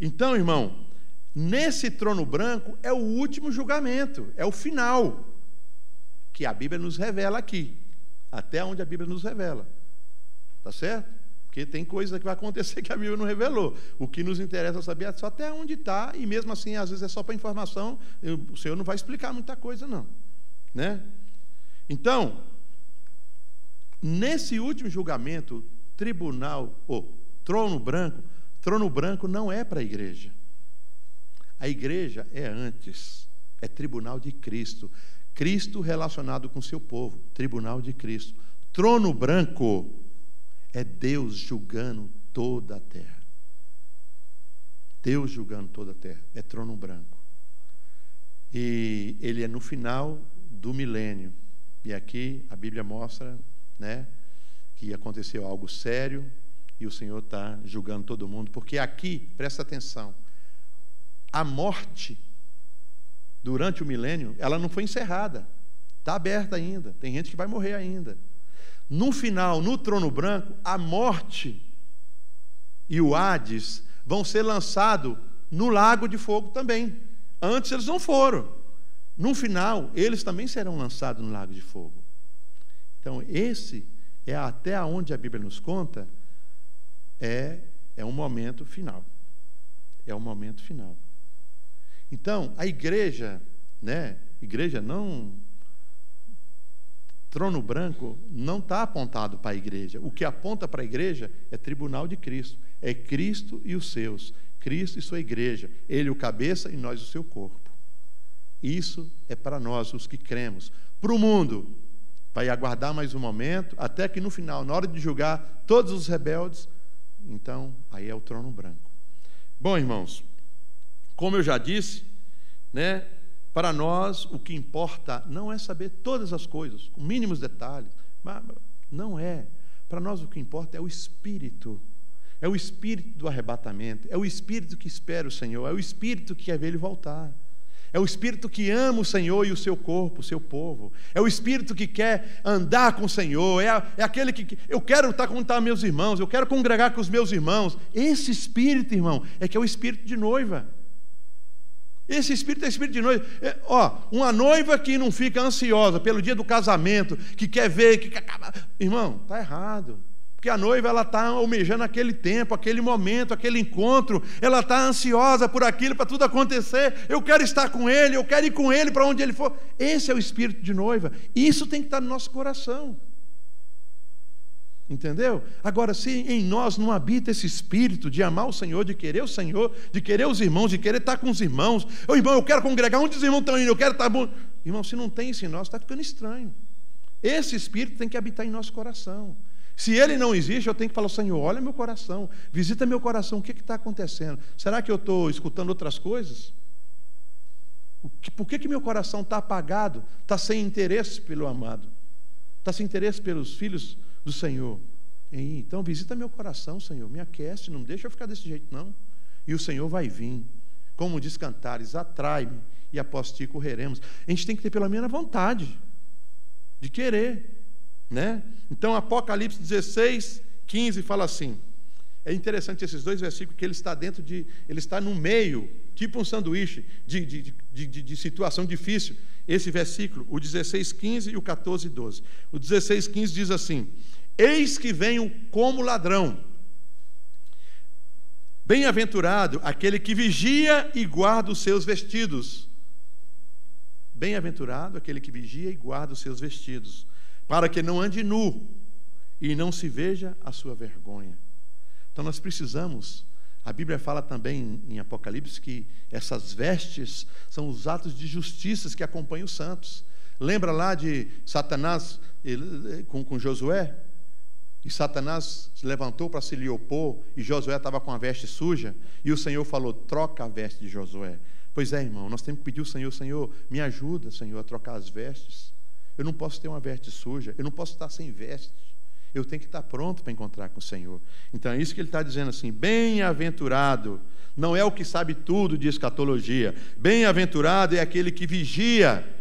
Então, irmão, nesse trono branco é o último julgamento, é o final, que a Bíblia nos revela aqui, até onde a Bíblia nos revela. Tá certo? Porque tem coisa que vai acontecer que a Bíblia não revelou. O que nos interessa saber é só até onde está, e mesmo assim, às vezes é só para informação, o Senhor não vai explicar muita coisa, não. Né? Então, nesse último julgamento, trono branco não é para a igreja. A igreja é antes, é tribunal de Cristo. Cristo relacionado com seu povo, tribunal de Cristo. Trono branco é Deus julgando toda a terra. Deus julgando toda a terra. É trono branco. E ele é no final do milênio. E aqui a Bíblia mostra, né, que aconteceu algo sério e o Senhor está julgando todo mundo. Porque aqui, presta atenção, a morte, durante o milênio, ela não foi encerrada. Está aberta ainda. Tem gente que vai morrer ainda. No final, no trono branco, a morte e o Hades vão ser lançados no lago de fogo também. Antes eles não foram. No final, eles também serão lançados no lago de fogo. Então, esse é até onde a Bíblia nos conta, é um momento final. É um momento final. Então, a igreja, né? Igreja não... Trono branco não está apontado para a igreja. O que aponta para a igreja é tribunal de Cristo. É Cristo e os seus. Cristo e sua igreja. Ele o cabeça e nós o seu corpo. Isso é para nós, os que cremos. Para o mundo, vai aguardar mais um momento, até que no final, na hora de julgar todos os rebeldes, então, aí é o trono branco. Bom, irmãos, como eu já disse, né? Para nós, o que importa não é saber todas as coisas, com mínimos detalhes. Mas não é. Para nós, o que importa é o Espírito. É o Espírito do arrebatamento. É o Espírito que espera o Senhor. É o Espírito que quer ver Ele voltar. É o Espírito que ama o Senhor e o seu corpo, o seu povo. É o Espírito que quer andar com o Senhor. É aquele que... Eu quero estar com meus irmãos. Eu quero congregar com os meus irmãos. Esse Espírito, irmão, é que é o Espírito de noiva. Esse espírito é espírito de noiva. Uma noiva que não fica ansiosa pelo dia do casamento, que quer ver, que quer acabar. Irmão, está errado. Porque a noiva, ela está almejando aquele tempo, aquele momento, aquele encontro. Ela está ansiosa por aquilo, para tudo acontecer. Eu quero estar com ele, eu quero ir com ele para onde ele for. Esse é o espírito de noiva. Isso tem que estar no nosso coração. Entendeu? Agora, se em nós não habita esse espírito de amar o Senhor, de querer o Senhor, de querer os irmãos, de querer estar com os irmãos. Irmão, eu quero congregar, onde os irmãos estão indo? Eu quero estar bom. Irmão, se não tem isso em nós, está ficando estranho. Esse espírito tem que habitar em nosso coração. Se ele não existe, eu tenho que falar, Senhor, olha meu coração, visita meu coração, o que está acontecendo? Será que eu estou escutando outras coisas? Por que meu coração está apagado? Está sem interesse pelo amado? Está sem interesse pelos filhos do Senhor? Então visita meu coração, Senhor, me aquece, não deixa eu ficar desse jeito não. E o Senhor vai vir, como diz Cantares, atrai-me e após ti correremos. A gente tem que ter pelo menos a vontade de querer, né? Então Apocalipse 16, 15 fala assim. É interessante esses dois versículos, que ele está ele está no meio, tipo um sanduíche de situação difícil. Esse versículo, o 16, 15 e o 14, 12. O 16, 15 diz assim: eis que venho como ladrão. Bem-aventurado aquele que vigia e guarda os seus vestidos. Bem-aventurado aquele que vigia e guarda os seus vestidos, para que não ande nu e não se veja a sua vergonha. Então nós precisamos, a Bíblia fala também em Apocalipse que essas vestes são os atos de justiça que acompanham os santos. Lembra lá de Satanás com Josué? E Satanás se levantou para se lhe opor, e Josué estava com a veste suja, e o Senhor falou, troca a veste de Josué. Pois é, irmão, nós temos que pedir ao Senhor, Senhor, me ajuda, Senhor, a trocar as vestes. Eu não posso ter uma veste suja, eu não posso estar sem veste. Eu tenho que estar pronto para encontrar com o Senhor. Então é isso que ele está dizendo assim, bem-aventurado, não é o que sabe tudo de escatologia, bem-aventurado é aquele que vigia.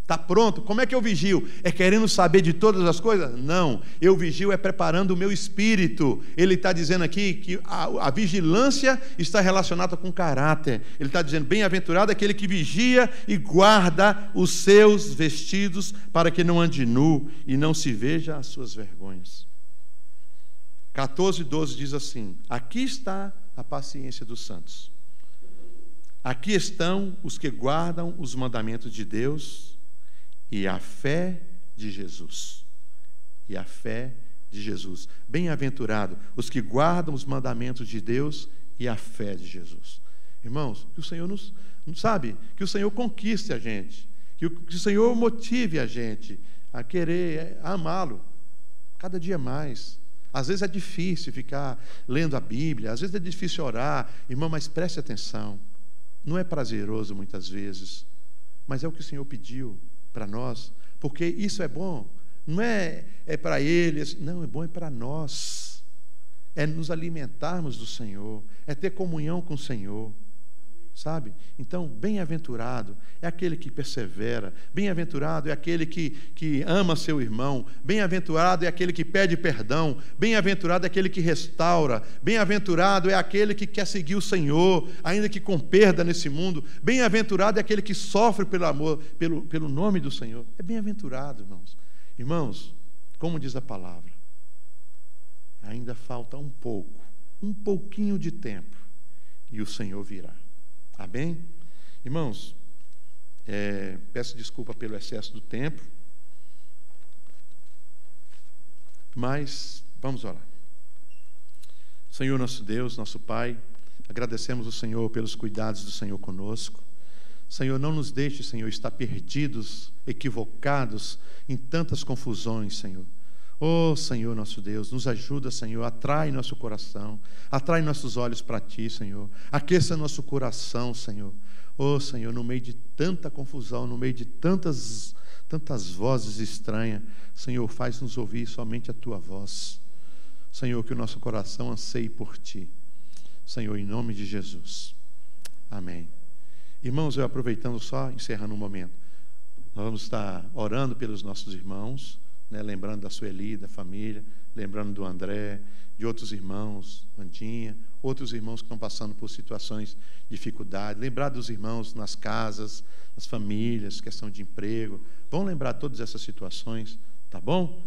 Está pronto? Como é que eu vigio? É querendo saber de todas as coisas? Não, eu vigio é preparando o meu espírito. Ele está dizendo aqui que a vigilância está relacionada com caráter. Ele está dizendo, bem-aventurado é aquele que vigia e guarda os seus vestidos, para que não ande nu e não se veja as suas vergonhas. 14, 12 diz assim, aqui está a paciência dos santos. Aqui estão os que guardam os mandamentos de Deus e a fé de Jesus. E a fé de Jesus. Bem-aventurado os que guardam os mandamentos de Deus e a fé de Jesus. Irmãos, que o Senhor nos sabe, que o Senhor conquiste a gente, que o Senhor motive a gente a querer amá-lo cada dia mais. Às vezes é difícil ficar lendo a Bíblia, às vezes é difícil orar, irmão, mas preste atenção. Não é prazeroso muitas vezes, mas é o que o Senhor pediu para nós, porque isso é bom, não é para eles, não, é bom é para nós, é nos alimentarmos do Senhor, é ter comunhão com o Senhor, sabe? Então, bem-aventurado é aquele que persevera, bem-aventurado é aquele que ama seu irmão, bem-aventurado é aquele que pede perdão, bem-aventurado é aquele que restaura, bem-aventurado é aquele que quer seguir o Senhor, ainda que com perda nesse mundo, bem-aventurado é aquele que sofre pelo amor, pelo nome do Senhor. É bem-aventurado, irmãos. Irmãos, como diz a palavra, ainda falta um pouquinho de tempo, e o Senhor virá. Amém? Irmãos, peço desculpa pelo excesso do tempo, mas vamos orar. Senhor nosso Deus, nosso Pai, agradecemos ao Senhor pelos cuidados do Senhor conosco. Senhor, não nos deixe, Senhor, estar perdidos, equivocados em tantas confusões, Senhor. Oh, Senhor nosso Deus, nos ajuda, Senhor, atrai nosso coração, atrai nossos olhos para Ti, Senhor, aqueça nosso coração, Senhor. Oh, Senhor, no meio de tanta confusão, no meio de tantas vozes estranhas, Senhor, faz-nos ouvir somente a Tua voz. Senhor, que o nosso coração anseie por Ti. Senhor, em nome de Jesus. Amém. Irmãos, eu aproveitando só, encerrando um momento, nós vamos estar orando pelos nossos irmãos, né? Lembrando da Sueli, da família, lembrando do André, de outros irmãos, Andinha, outros irmãos que estão passando por situações de dificuldade. Lembrar dos irmãos nas casas, nas famílias, questão de emprego. Vão lembrar todas essas situações, tá bom?